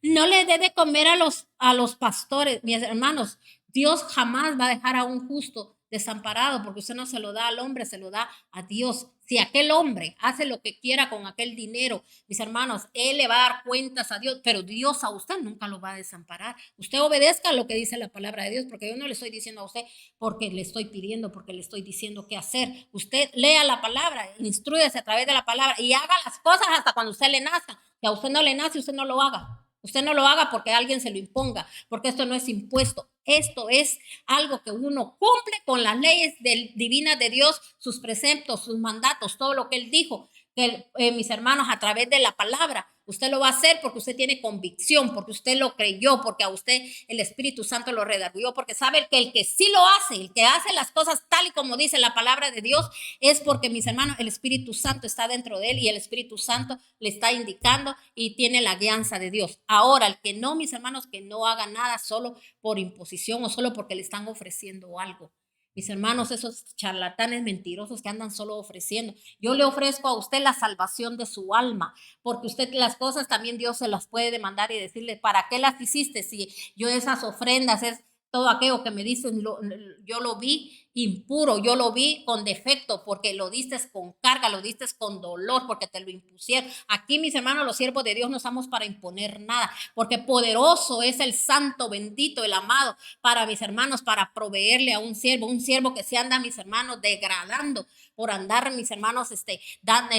S1: No le dé de comer a los pastores, mis hermanos. Dios jamás va a dejar a un justo desamparado, porque usted no se lo da al hombre, se lo da a Dios. Si aquel hombre hace lo que quiera con aquel dinero, mis hermanos, él le va a dar cuentas a Dios, pero Dios a usted nunca lo va a desamparar. Usted obedezca lo que dice la palabra de Dios, porque yo no le estoy diciendo a usted porque le estoy pidiendo, porque le estoy diciendo qué hacer. Usted lea la palabra, instrúyase a través de la palabra y haga las cosas hasta cuando usted le nazca. Que a usted no le nace, usted no lo haga. Usted no lo haga porque alguien se lo imponga, porque esto no es impuesto. Esto es algo que uno cumple con las leyes divinas de Dios, sus preceptos, sus mandatos, todo lo que Él dijo. Que mis hermanos, a través de la palabra, usted lo va a hacer porque usted tiene convicción, porque usted lo creyó, porque a usted el Espíritu Santo lo redarguyó, porque sabe que el que sí lo hace, el que hace las cosas tal y como dice la palabra de Dios, es porque, mis hermanos, el Espíritu Santo está dentro de él y el Espíritu Santo le está indicando y tiene la guianza de Dios. Ahora, el que no, mis hermanos, que no haga nada solo por imposición o solo porque le están ofreciendo algo. Mis hermanos, esos charlatanes mentirosos que andan solo ofreciendo. Yo le ofrezco a usted la salvación de su alma, porque usted las cosas también Dios se las puede demandar y decirle, ¿para qué las hiciste? Si yo esas ofrendas, es todo aquello que me dicen, yo lo vi impuro, yo lo vi con defecto, porque lo diste con carga, lo diste con dolor, porque te lo impusieron. Aquí, mis hermanos, los siervos de Dios no estamos para imponer nada, porque poderoso es el santo, bendito, el amado, para mis hermanos, para proveerle a un siervo que se anda, mis hermanos, degradando por andar, mis hermanos,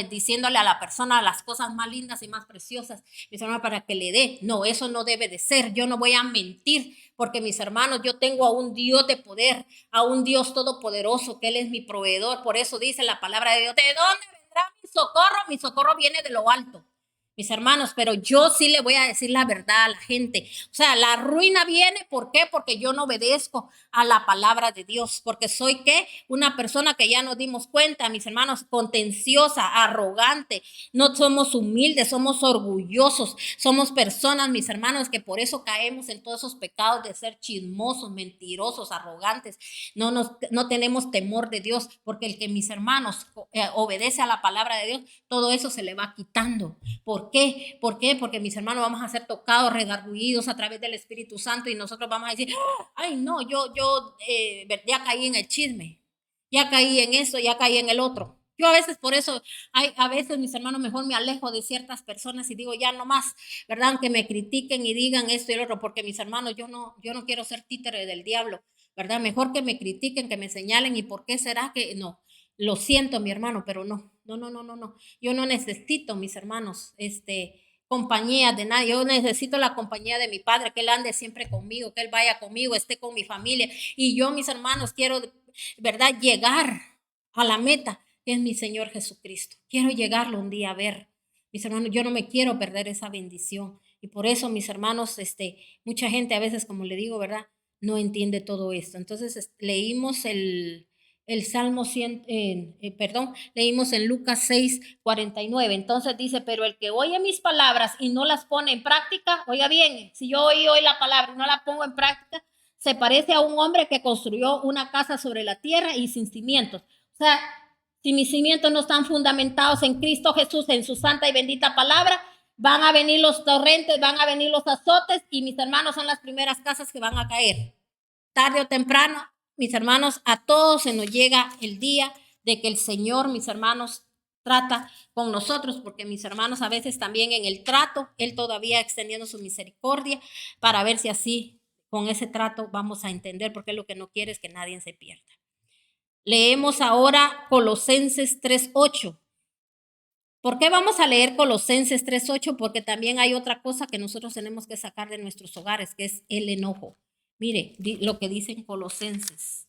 S1: diciéndole a la persona las cosas más lindas y más preciosas, mis hermanos, para que le dé. No, eso no debe de ser. Yo no voy a mentir, porque mis hermanos, yo tengo a un Dios de poder, a un Dios todopoderoso, que Él es mi proveedor. Por eso dice la palabra de Dios, ¿de dónde vendrá mi socorro? Mi socorro viene de lo alto, mis hermanos, pero yo sí le voy a decir la verdad a la gente. O sea, la ruina viene, ¿por qué? Porque yo no obedezco a la palabra de Dios, porque soy, ¿qué? Una persona que ya nos dimos cuenta, mis hermanos, contenciosa, arrogante, no somos humildes, somos orgullosos, somos personas, mis hermanos, que por eso caemos en todos esos pecados de ser chismosos, mentirosos, arrogantes. No tenemos temor de Dios, porque el que, mis hermanos, obedece a la palabra de Dios, todo eso se le va quitando. ¿Por qué? ¿Por qué? Porque, mis hermanos, vamos a ser tocados, redarguidos a través del Espíritu Santo y nosotros vamos a decir, ay, no, yo ya caí en el chisme, ya caí en eso, ya caí en el otro. Yo a veces por eso, a veces, mis hermanos, mejor me alejo de ciertas personas y digo, ya no más, ¿verdad? Que me critiquen y digan esto y lo otro, porque, mis hermanos, yo no quiero ser títere del diablo, ¿verdad? Mejor que me critiquen, que me señalen y por qué será que no. Lo siento, mi hermano, pero no. Yo no necesito, mis hermanos, compañía de nadie. Yo necesito la compañía de mi padre, que él ande siempre conmigo, que él vaya conmigo, esté con mi familia. Y yo, mis hermanos, quiero, ¿verdad?, llegar a la meta, que es mi Señor Jesucristo. Quiero llegarlo un día a ver. Mis hermanos, yo no me quiero perder esa bendición. Y por eso, mis hermanos, mucha gente a veces, como le digo, ¿verdad?, no entiende todo esto. Entonces, leímos el Salmo 100, leímos en Lucas 6:49. Entonces dice, pero el que oye mis palabras y no las pone en práctica, oiga bien, si yo oí hoy la palabra y no la pongo en práctica, se parece a un hombre que construyó una casa sobre la tierra y sin cimientos. O sea, si mis cimientos no están fundamentados en Cristo Jesús, en su santa y bendita palabra, van a venir los torrentes, van a venir los azotes y, mis hermanos, son las primeras casas que van a caer. Tarde o temprano, mis hermanos, a todos se nos llega el día de que el Señor, mis hermanos, trata con nosotros, porque mis hermanos a veces también en el trato, Él todavía extendiendo su misericordia para ver si así con ese trato vamos a entender, porque lo que no quiere es que nadie se pierda. Leemos ahora Colosenses 3:8. ¿Por qué vamos a leer Colosenses 3:8? Porque también hay otra cosa que nosotros tenemos que sacar de nuestros hogares, que es el enojo. Mire lo que dicen Colosenses.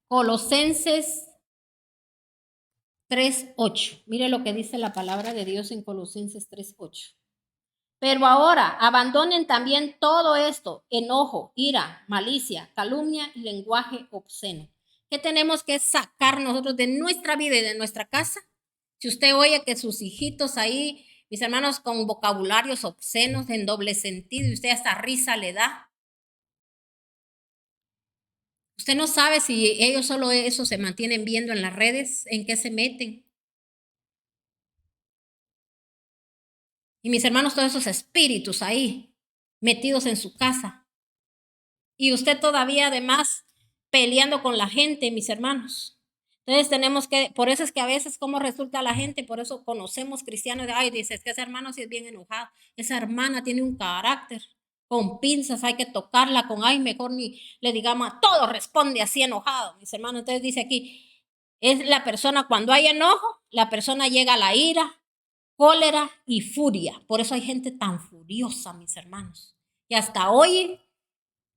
S1: Colosenses 3:8. Mire lo que dice la palabra de Dios en Colosenses 3:8. Pero ahora abandonen también todo esto: enojo, ira, malicia, calumnia y lenguaje obsceno. ¿Qué tenemos que sacar nosotros de nuestra vida y de nuestra casa? Si usted oye que sus hijitos ahí, mis hermanos, con vocabularios obscenos, en doble sentido, y usted hasta risa le da. Usted no sabe si ellos solo eso se mantienen viendo en las redes, en qué se meten. Y mis hermanos, todos esos espíritus ahí, metidos en su casa. Y usted todavía además peleando con la gente, mis hermanos. Entonces tenemos que, por eso es que a veces cómo resulta la gente, por eso conocemos cristianos, ay, dice, es que ese hermano sí es bien enojado, esa hermana tiene un carácter, con pinzas hay que tocarla, con, ay, mejor ni le digamos, todo responde así enojado, mis hermanos. Entonces dice aquí, es la persona, cuando hay enojo, la persona llega a la ira, cólera y furia. Por eso hay gente tan furiosa, mis hermanos, que hasta oye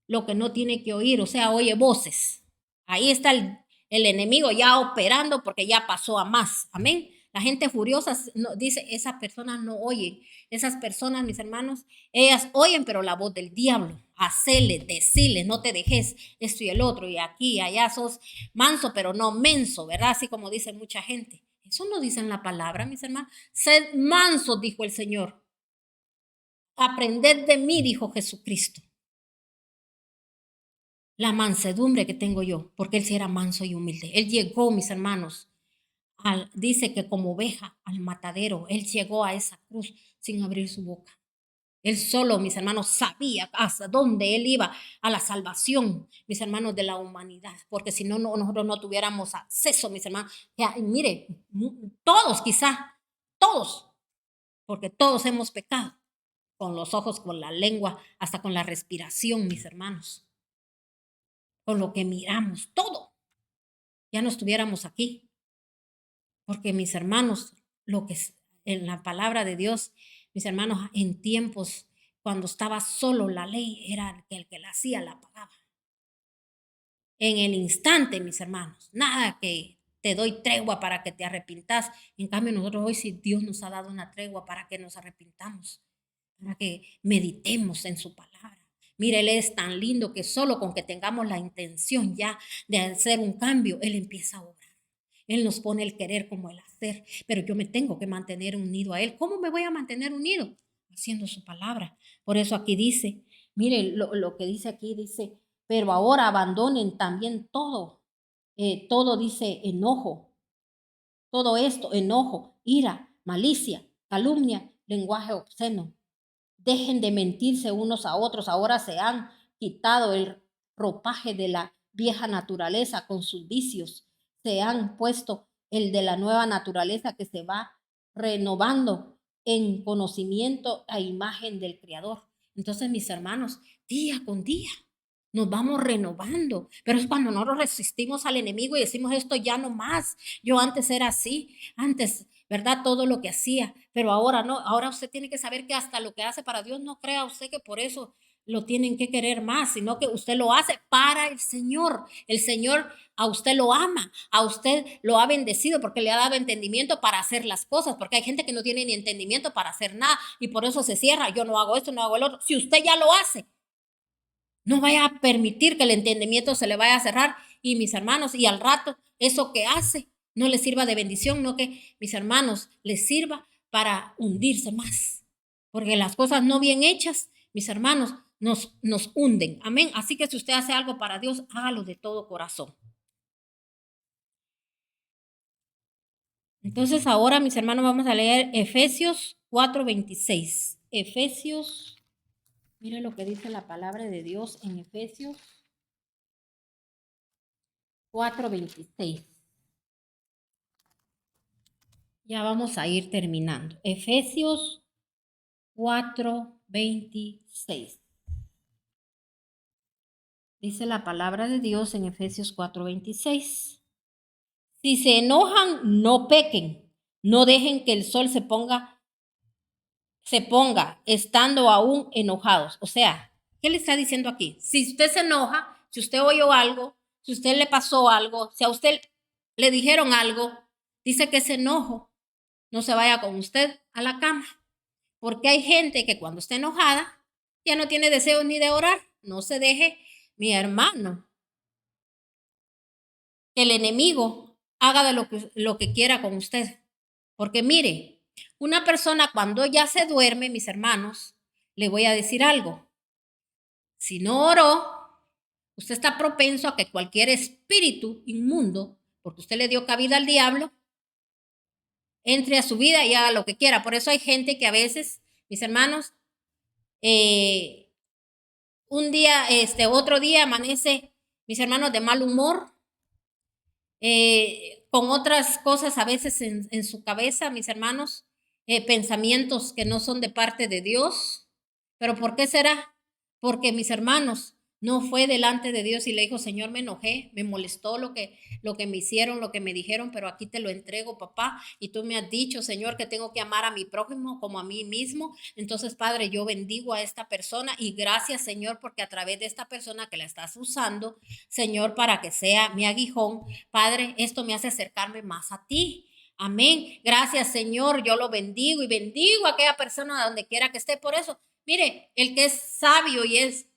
S1: lo que no tiene que oír, o sea, oye voces. Ahí está el enemigo ya operando porque ya pasó a más. Amén. La gente furiosa no, dice, esas personas no oyen. Esas personas, mis hermanos, ellas oyen, pero la voz del diablo. Hacele, decile, no te dejes esto y el otro. Y aquí, allá sos manso, pero no menso, ¿verdad? Así como dice mucha gente. Eso no dice en la palabra, mis hermanos. Sed manso, dijo el Señor. Aprended de mí, dijo Jesucristo. La mansedumbre que tengo yo, porque él sí era manso y humilde. Él llegó, mis hermanos, dice que como oveja al matadero, él llegó a esa cruz sin abrir su boca. Él solo, mis hermanos, sabía hasta dónde él iba, a la salvación, mis hermanos, de la humanidad, porque si no, nosotros no tuviéramos acceso, mis hermanos. Ya, mire, todos quizá, todos, porque todos hemos pecado, con los ojos, con la lengua, hasta con la respiración, mis hermanos, con lo que miramos, todo. Ya no estuviéramos aquí. Porque mis hermanos, lo que es en la palabra de Dios, mis hermanos, en tiempos cuando estaba solo la ley, era el que la hacía, la pagaba. En el instante, mis hermanos, nada que te doy tregua para que te arrepintas. En cambio, nosotros hoy sí Dios nos ha dado una tregua para que nos arrepintamos, para que meditemos en su palabra. Mire, Él es tan lindo que solo con que tengamos la intención ya de hacer un cambio, Él empieza a obrar. Él nos pone el querer como el hacer, pero yo me tengo que mantener unido a Él. ¿Cómo me voy a mantener unido? Haciendo su palabra. Por eso aquí dice, mire lo que dice aquí, dice, pero ahora abandonen también todo. Todo dice enojo, todo esto, enojo, ira, malicia, calumnia, lenguaje obsceno. Dejen de mentirse unos a otros. Ahora se han quitado el ropaje de la vieja naturaleza con sus vicios. Se han puesto el de la nueva naturaleza que se va renovando en conocimiento a imagen del Creador. Entonces, mis hermanos, día con día nos vamos renovando, pero es cuando nosotros resistimos al enemigo y decimos esto ya no más. Yo antes era así, antes, ¿verdad? Todo lo que hacía, pero ahora no. Ahora usted tiene que saber que hasta lo que hace para Dios, no crea usted que por eso lo tienen que querer más, sino que usted lo hace para el Señor. El Señor a usted lo ama, a usted lo ha bendecido porque le ha dado entendimiento para hacer las cosas, porque hay gente que no tiene ni entendimiento para hacer nada y por eso se cierra. Yo no hago esto, no hago el otro. Si usted ya lo hace, no vaya a permitir que el entendimiento se le vaya a cerrar. Y mis hermanos, y al rato eso que hace no le sirva de bendición, no que mis hermanos les sirva para hundirse más. Porque las cosas no bien hechas, mis hermanos, nos hunden. Amén. Así que si usted hace algo para Dios, hágalo de todo corazón. Entonces ahora, mis hermanos, vamos a leer Efesios 4:26. Efesios, mire lo que dice la palabra de Dios en Efesios 4:26. Ya vamos a ir terminando. Efesios 4:26. Dice la palabra de Dios en Efesios 4:26. Si se enojan, no pequen. No dejen que el sol se ponga estando aún enojados. O sea, ¿qué le está diciendo aquí? Si usted se enoja, si usted oyó algo, si usted le pasó algo, si a usted le dijeron algo, dice que ese enojo no se vaya con usted a la cama. Porque hay gente que cuando está enojada ya no tiene deseo ni de orar. No se deje, mi hermano, que el enemigo haga de lo que quiera con usted. Porque mire, una persona cuando ya se duerme, mis hermanos, le voy a decir algo. Si no oró, usted está propenso a que cualquier espíritu inmundo, porque usted le dio cabida al diablo, entre a su vida y haga lo que quiera. Por eso hay gente que a veces, mis hermanos, un día, otro día amanece, mis hermanos, de mal humor, con otras cosas a veces en su cabeza, mis hermanos, pensamientos que no son de parte de Dios. ¿Pero por qué será? Porque mis hermanos no fue delante de Dios y le dijo, Señor, me enojé, me molestó lo que me hicieron, lo que me dijeron, pero aquí te lo entrego, papá, y tú me has dicho, Señor, que tengo que amar a mi prójimo como a mí mismo. Entonces, Padre, yo bendigo a esta persona y gracias, Señor, porque a través de esta persona que la estás usando, Señor, para que sea mi aguijón, Padre, esto me hace acercarme más a ti. Amén. Gracias, Señor. Yo lo bendigo y bendigo a aquella persona donde quiera que esté. Por eso, mire, el que es sabio y es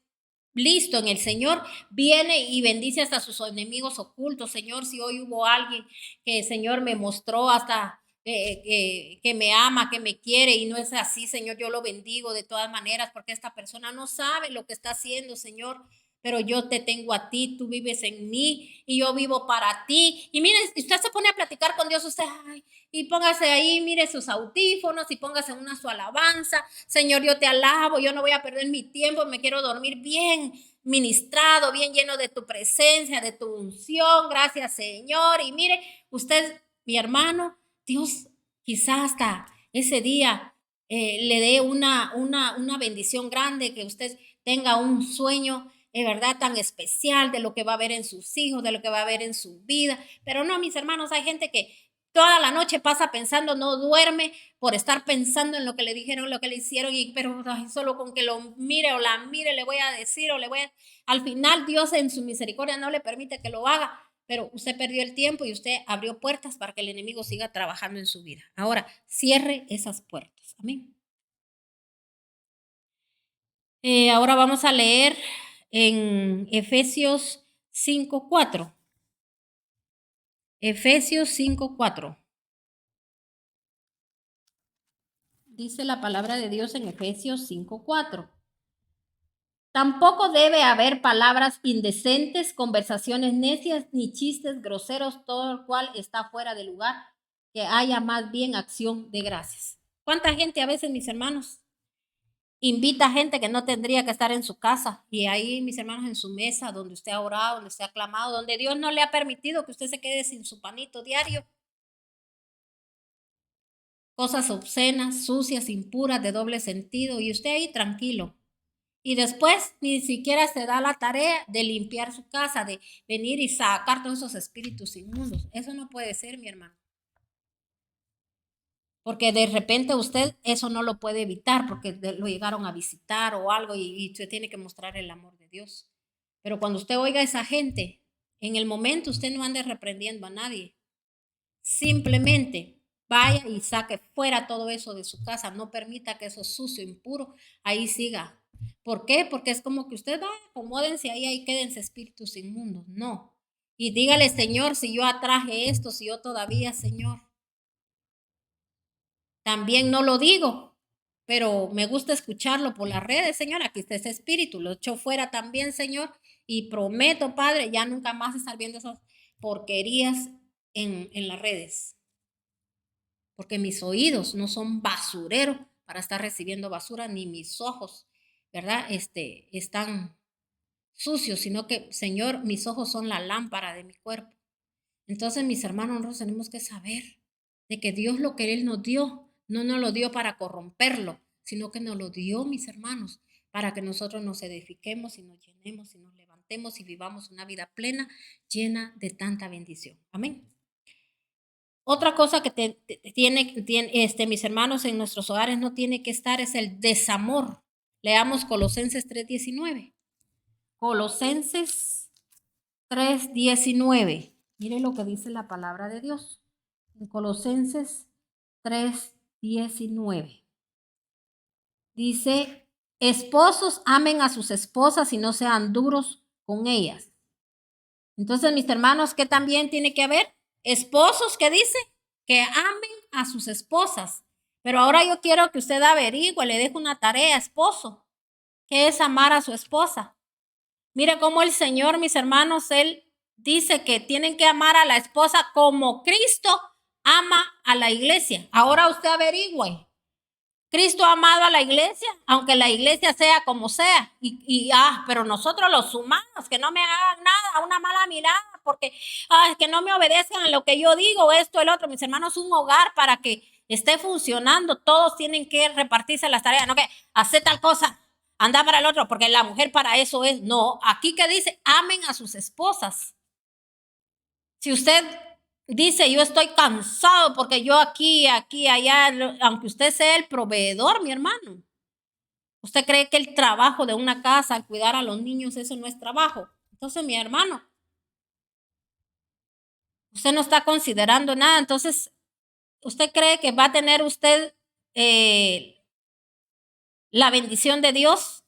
S1: listo en el Señor, viene y bendice hasta sus enemigos ocultos. Señor, si hoy hubo alguien que el Señor me mostró hasta que me ama, que me quiere y no es así, Señor, yo lo bendigo de todas maneras porque esta persona no sabe lo que está haciendo, Señor. Pero yo te tengo a ti, tú vives en mí y yo vivo para ti. Y mire, usted se pone a platicar con Dios, usted, ay, y póngase ahí, mire sus audífonos y póngase una su alabanza. Señor, yo te alabo, yo no voy a perder mi tiempo, me quiero dormir bien ministrado, bien lleno de tu presencia, de tu unción. Gracias, Señor. Y mire, usted, mi hermano, Dios quizás hasta ese día le dé una bendición grande, que usted tenga un sueño de verdad tan especial de lo que va a ver en sus hijos, de lo que va a ver en su vida. Pero no, mis hermanos, hay gente que toda la noche pasa pensando, no duerme por estar pensando en lo que le dijeron, lo que le hicieron, pero ay, solo con que lo mire o la mire le voy a decir o le voy a... Al final Dios en su misericordia no le permite que lo haga, pero usted perdió el tiempo y usted abrió puertas para que el enemigo siga trabajando en su vida. Ahora, cierre esas puertas. Amén. Ahora vamos a leer en Efesios 5:4. Efesios 5:4. Dice la palabra de Dios en Efesios 5:4. Tampoco debe haber palabras indecentes, conversaciones necias, ni chistes groseros, todo el cual está fuera de lugar, que haya más bien acción de gracias. ¿Cuánta gente a veces, mis hermanos, invita a gente que no tendría que estar en su casa? Y ahí, mis hermanos, en su mesa, donde usted ha orado, donde usted ha clamado, donde Dios no le ha permitido que usted se quede sin su panito diario. Cosas obscenas, sucias, impuras, de doble sentido, y usted ahí tranquilo. Y después ni siquiera se da la tarea de limpiar su casa, de venir y sacar todos esos espíritus inmundos. Eso no puede ser, mi hermano. Porque de repente usted eso no lo puede evitar porque lo llegaron a visitar o algo y usted tiene que mostrar el amor de Dios. Pero cuando usted oiga a esa gente, en el momento usted no ande reprendiendo a nadie. Simplemente vaya y saque fuera todo eso de su casa. No permita que eso sucio, impuro, ahí siga. ¿Por qué? Porque es como que usted, acomódense ahí quédense espíritus inmundos. No. Y dígale, Señor, si yo atraje esto, si yo todavía, Señor, también no lo digo, pero me gusta escucharlo por las redes, Señor. Aquí está ese espíritu, lo echo fuera también, Señor. Y prometo, Padre, ya nunca más estar viendo esas porquerías en las redes. porque mis oídos no son basureros para estar recibiendo basura, ni mis ojos, ¿verdad? Están sucios, sino que, Señor, mis ojos son la lámpara de mi cuerpo. Entonces, mis hermanos, nosotros tenemos que saber de que Dios lo que Él nos dio, no nos lo dio para corromperlo, sino que nos lo dio, mis hermanos, para que nosotros nos edifiquemos y nos llenemos y nos levantemos y vivamos una vida plena, llena de tanta bendición. Amén. Otra cosa que tiene, mis hermanos, en nuestros hogares no tiene que estar es el desamor. Leamos Colosenses 3:19. Colosenses 3:19. Mire lo que dice la palabra de Dios. En Colosenses 3:19. Dice, esposos amen a sus esposas y no sean duros con ellas. Entonces, mis hermanos, ¿qué también tiene que haber? Esposos, ¿qué dice? Que amen a sus esposas. Pero ahora yo quiero que usted averigüe, le dejo una tarea, esposo, ¿qué es amar a su esposa? Mire cómo el Señor, mis hermanos, Él dice que tienen que amar a la esposa como Cristo ama a la iglesia. Ahora usted averigüe. Cristo ha amado a la iglesia, aunque la iglesia sea como sea. Pero nosotros los humanos, que no me hagan nada, una mala mirada, porque que no me obedezcan a lo que yo digo, esto, el otro. Mis hermanos, un hogar para que esté funcionando, todos tienen que repartirse las tareas, no que hacer tal cosa, anda para el otro, porque la mujer para eso es. No, aquí que dice, amen a sus esposas. Si usted dice, yo estoy cansado porque yo aquí, allá, aunque usted sea el proveedor, mi hermano. ¿Usted cree que el trabajo de una casa, al cuidar a los niños, eso no es trabajo? Entonces, mi hermano, usted no está considerando nada. Entonces, ¿usted cree que va a tener usted la bendición de Dios?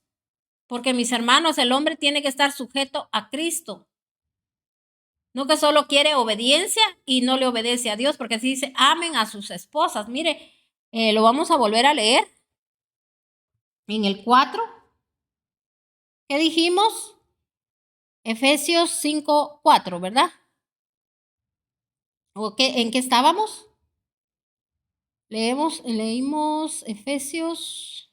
S1: Porque, mis hermanos, el hombre tiene que estar sujeto a Cristo. No que solo quiere obediencia y no le obedece a Dios, porque así dice, amen a sus esposas. Mire, lo vamos a volver a leer. En el 4, ¿qué dijimos? Efesios 5:4, ¿verdad? ¿En qué estábamos? Leímos Efesios.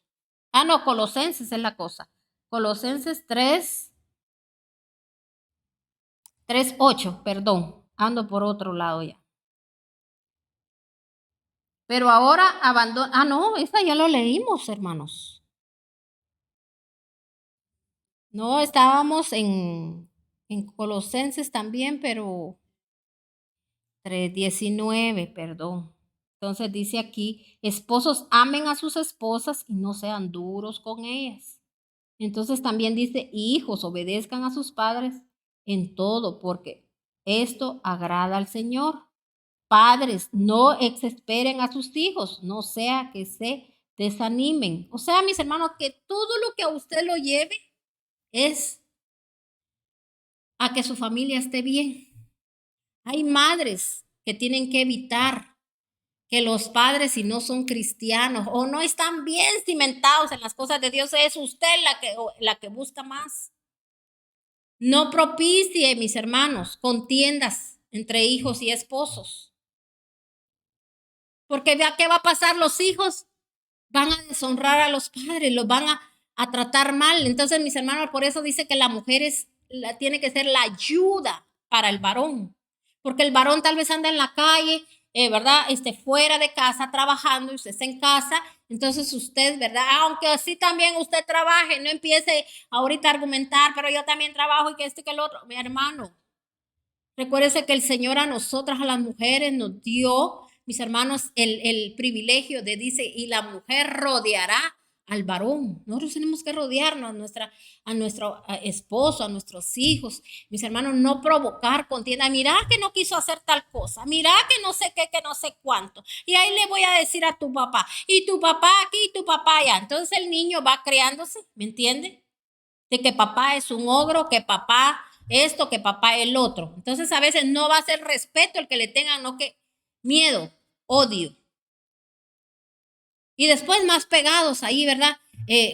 S1: No, Colosenses es la cosa. Colosenses 3:8, perdón. Ando por otro lado ya. Pero ahora abandona. No, esa ya lo leímos, hermanos. No, estábamos en Colosenses también, pero 3:19, perdón. Entonces dice aquí, esposos amen a sus esposas y no sean duros con ellas. Entonces también dice, hijos obedezcan a sus padres en todo, porque esto agrada al Señor. Padres, no exasperen a sus hijos, no sea que se desanimen. O sea, mis hermanos, que todo lo que a usted lo lleve es a que su familia esté bien. Hay madres que tienen que evitar que los padres, si no son cristianos o no están bien cimentados en las cosas de Dios, es usted la que busca más. No propicie, mis hermanos, contiendas entre hijos y esposos. Porque vea qué va a pasar, los hijos van a deshonrar a los padres, los van a tratar mal. Entonces, mis hermanos, por eso dice que la mujer tiene que ser la ayuda para el varón. Porque el varón tal vez anda en la calle, ¿verdad? Fuera de casa trabajando y usted está en casa. Entonces usted, ¿verdad? Aunque así también usted trabaje, no empiece ahorita a argumentar, pero yo también trabajo y que esto y que el otro. Mi hermano, recuérdese que el Señor a nosotras, a las mujeres, nos dio, mis hermanos, el privilegio de, dice, y la mujer rodeará al varón. Nosotros tenemos que rodearnos a nuestro esposo, a nuestros hijos. Mis hermanos, no provocar contienda. Mira que no quiso hacer tal cosa. Mira que no sé qué, que no sé cuánto. Y ahí le voy a decir a tu papá. Y tu papá aquí y tu papá allá. Entonces el niño va creándose, ¿me entiende? De que papá es un ogro, que papá esto, que papá el otro. Entonces a veces no va a ser respeto el que le tengan, no que miedo, odio. Y después más pegados ahí, ¿verdad?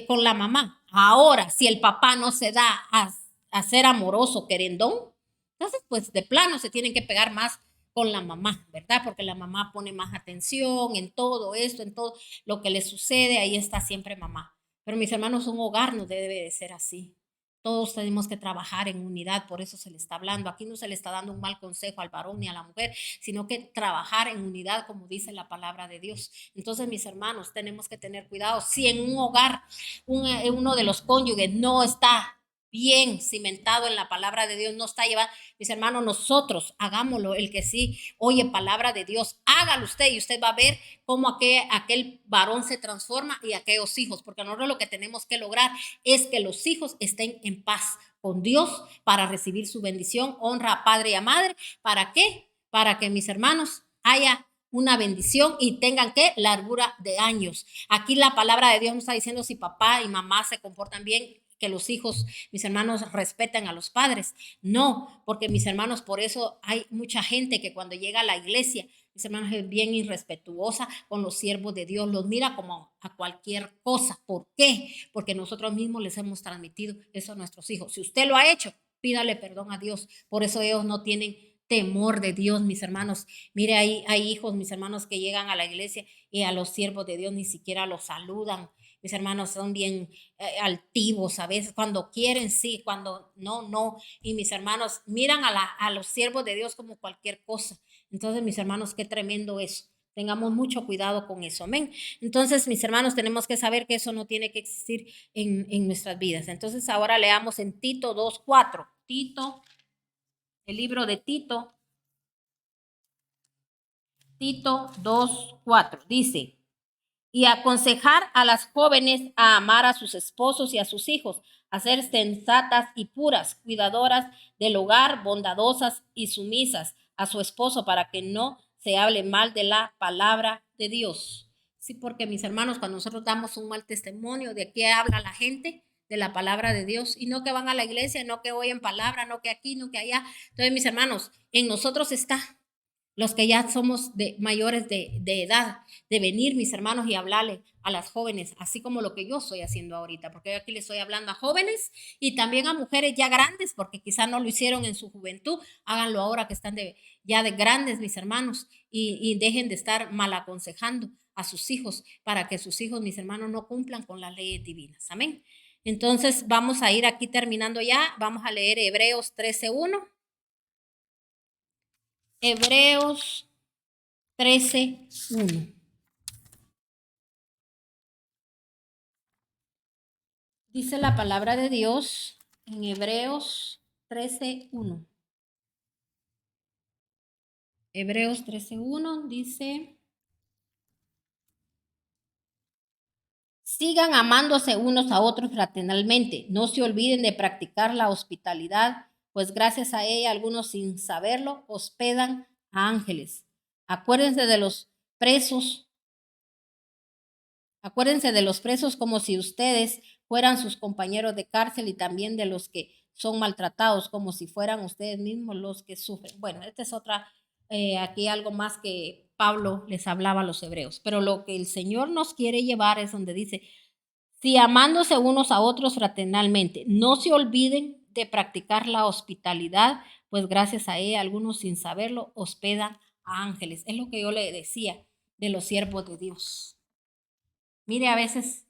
S1: Con la mamá. Ahora, si el papá no se da a ser amoroso, querendón, entonces pues de plano se tienen que pegar más con la mamá, ¿verdad? Porque la mamá pone más atención en todo esto, en todo lo que le sucede, ahí está siempre mamá. Pero mis hermanos, un hogar no debe de ser así. Todos tenemos que trabajar en unidad, por eso se le está hablando. Aquí no se le está dando un mal consejo al varón ni a la mujer, sino que trabajar en unidad, como dice la palabra de Dios. Entonces, mis hermanos, tenemos que tener cuidado. Si en un hogar uno de los cónyuges no está bien cimentado en la palabra de Dios, no está llevando, mis hermanos, nosotros hagámoslo, el que sí oye palabra de Dios, hágalo usted y usted va a ver cómo aquel varón se transforma y aquellos hijos, porque nosotros lo que tenemos que lograr es que los hijos estén en paz con Dios para recibir su bendición, honra a padre y a madre. ¿Para qué? Para que mis hermanos haya una bendición y tengan que largura de años. Aquí la palabra de Dios nos está diciendo si papá y mamá se comportan bien, que los hijos, mis hermanos, respeten a los padres. No, porque mis hermanos, por eso hay mucha gente que cuando llega a la iglesia, mis hermanos, es bien irrespetuosa con los siervos de Dios, los mira como a cualquier cosa. ¿Por qué? Porque nosotros mismos les hemos transmitido eso a nuestros hijos. Si usted lo ha hecho, pídale perdón a Dios. Por eso ellos no tienen temor de Dios, mis hermanos. Mire, hay hijos, mis hermanos, que llegan a la iglesia y a los siervos de Dios ni siquiera los saludan. Mis hermanos son bien altivos a veces, cuando quieren sí, cuando no, no. Y mis hermanos miran a los siervos de Dios como cualquier cosa. Entonces, mis hermanos, qué tremendo eso. Tengamos mucho cuidado con eso, amén. Entonces, mis hermanos, tenemos que saber que eso no tiene que existir en nuestras vidas. Entonces, ahora leamos en Tito 2:4. Tito, el libro de Tito, Tito 2:4. Dice, y aconsejar a las jóvenes a amar a sus esposos y a sus hijos, a ser sensatas y puras, cuidadoras del hogar, bondadosas y sumisas a su esposo, para que no se hable mal de la palabra de Dios. Sí, porque mis hermanos, cuando nosotros damos un mal testimonio, ¿de qué habla la gente? De la palabra de Dios, y no que van a la iglesia, no que oyen palabra, no que aquí, no que allá. Entonces, mis hermanos, en nosotros está los que ya somos mayores de edad, de venir, mis hermanos, y hablarle a las jóvenes, así como lo que yo estoy haciendo ahorita, porque yo aquí le estoy hablando a jóvenes y también a mujeres ya grandes, porque quizá no lo hicieron en su juventud, háganlo ahora que están ya de grandes, mis hermanos, y dejen de estar mal aconsejando a sus hijos, para que sus hijos, mis hermanos, no cumplan con las leyes divinas. Amén. Entonces, vamos a ir aquí terminando ya, vamos a leer Hebreos 13:1. Hebreos 13:1. Dice la palabra de Dios en Hebreos 13:1. Hebreos 13:1 dice, sigan amándose unos a otros fraternalmente, no se olviden de practicar la hospitalidad, pues gracias a ella algunos sin saberlo hospedan a ángeles. Acuérdense de los presos Acuérdense de los presos como si ustedes fueran sus compañeros de cárcel, y también de los que son maltratados como si fueran ustedes mismos los que sufren. Bueno, esta es otra, aquí algo más que Pablo les hablaba a los hebreos. Pero lo que el Señor nos quiere llevar es donde dice, si amándose unos a otros fraternalmente, no se olviden de practicar la hospitalidad, pues gracias a ella algunos sin saberlo hospedan a ángeles. Es lo que yo le decía de los siervos de Dios. Mire, a veces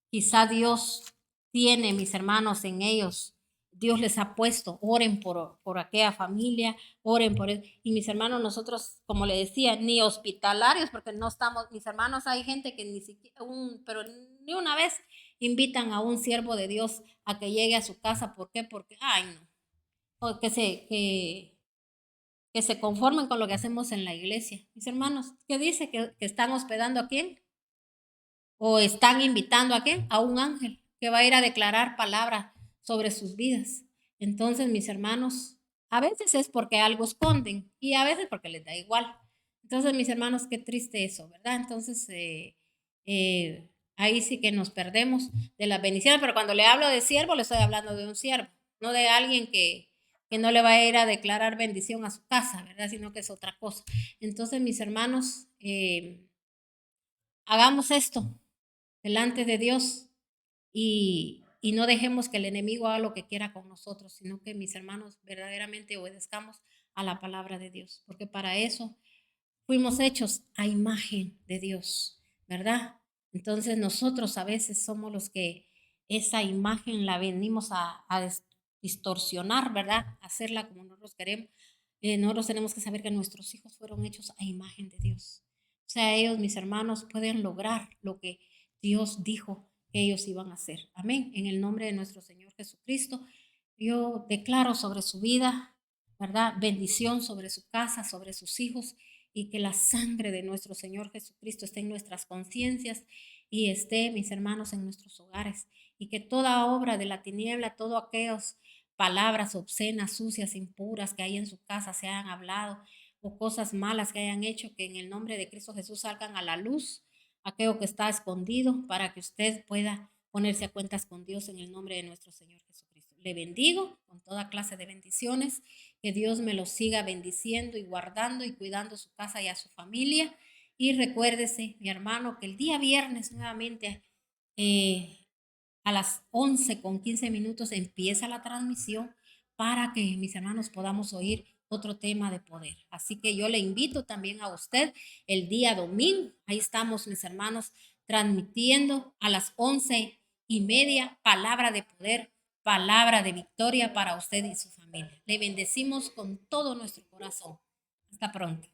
S1: quizá Dios tiene, mis hermanos, en ellos. Dios les ha puesto, oren por aquella familia, oren por él. Y mis hermanos, nosotros, como le decía, ni hospitalarios, porque no estamos, mis hermanos, hay gente que ni siquiera, pero ni una vez invitan a un siervo de Dios a que llegue a su casa. ¿Por qué? Porque, ay, no. O que se conformen con lo que hacemos en la iglesia. Mis hermanos, ¿qué dice? ¿Que están hospedando a quién? ¿O están invitando a qué? A un ángel que va a ir a declarar palabra sobre sus vidas? Entonces, mis hermanos, a veces es porque algo esconden y a veces porque les da igual. Entonces, mis hermanos, qué triste eso, ¿verdad? Entonces, ahí sí que nos perdemos de las bendiciones, pero cuando le hablo de siervo, le estoy hablando de un siervo, no de alguien que no le va a ir a declarar bendición a su casa, ¿verdad? Sino que es otra cosa. Entonces, mis hermanos, hagamos esto delante de Dios, y no dejemos que el enemigo haga lo que quiera con nosotros, sino que mis hermanos verdaderamente obedezcamos a la palabra de Dios, porque para eso fuimos hechos a imagen de Dios, ¿verdad? Entonces nosotros a veces somos los que esa imagen la venimos a distorsionar, ¿verdad? Hacerla como nosotros queremos. Nosotros tenemos que saber que nuestros hijos fueron hechos a imagen de Dios. O sea, ellos, mis hermanos, pueden lograr lo que Dios dijo que ellos iban a hacer. Amén. En el nombre de nuestro Señor Jesucristo, yo declaro sobre su vida, ¿verdad? Bendición sobre su casa, sobre sus hijos, y que la sangre de nuestro Señor Jesucristo esté en nuestras conciencias y esté, mis hermanos, en nuestros hogares, y que toda obra de la tiniebla, todo aquellos palabras obscenas, sucias, impuras que hay en su casa se hayan hablado, o cosas malas que hayan hecho, que en el nombre de Cristo Jesús salgan a la luz, aquello que está escondido, para que usted pueda ponerse a cuentas con Dios en el nombre de nuestro Señor Jesucristo. Le bendigo con toda clase de bendiciones, que Dios me lo siga bendiciendo y guardando y cuidando su casa y a su familia. Y recuérdese, mi hermano, que el día viernes nuevamente eh, a las 11:15 empieza la transmisión, para que mis hermanos podamos oír otro tema de poder. Así que yo le invito también a usted el día domingo. Ahí estamos, mis hermanos, transmitiendo a las 11:30, palabra de poder, palabra de victoria para usted y su familia. Le bendecimos con todo nuestro corazón. Hasta pronto.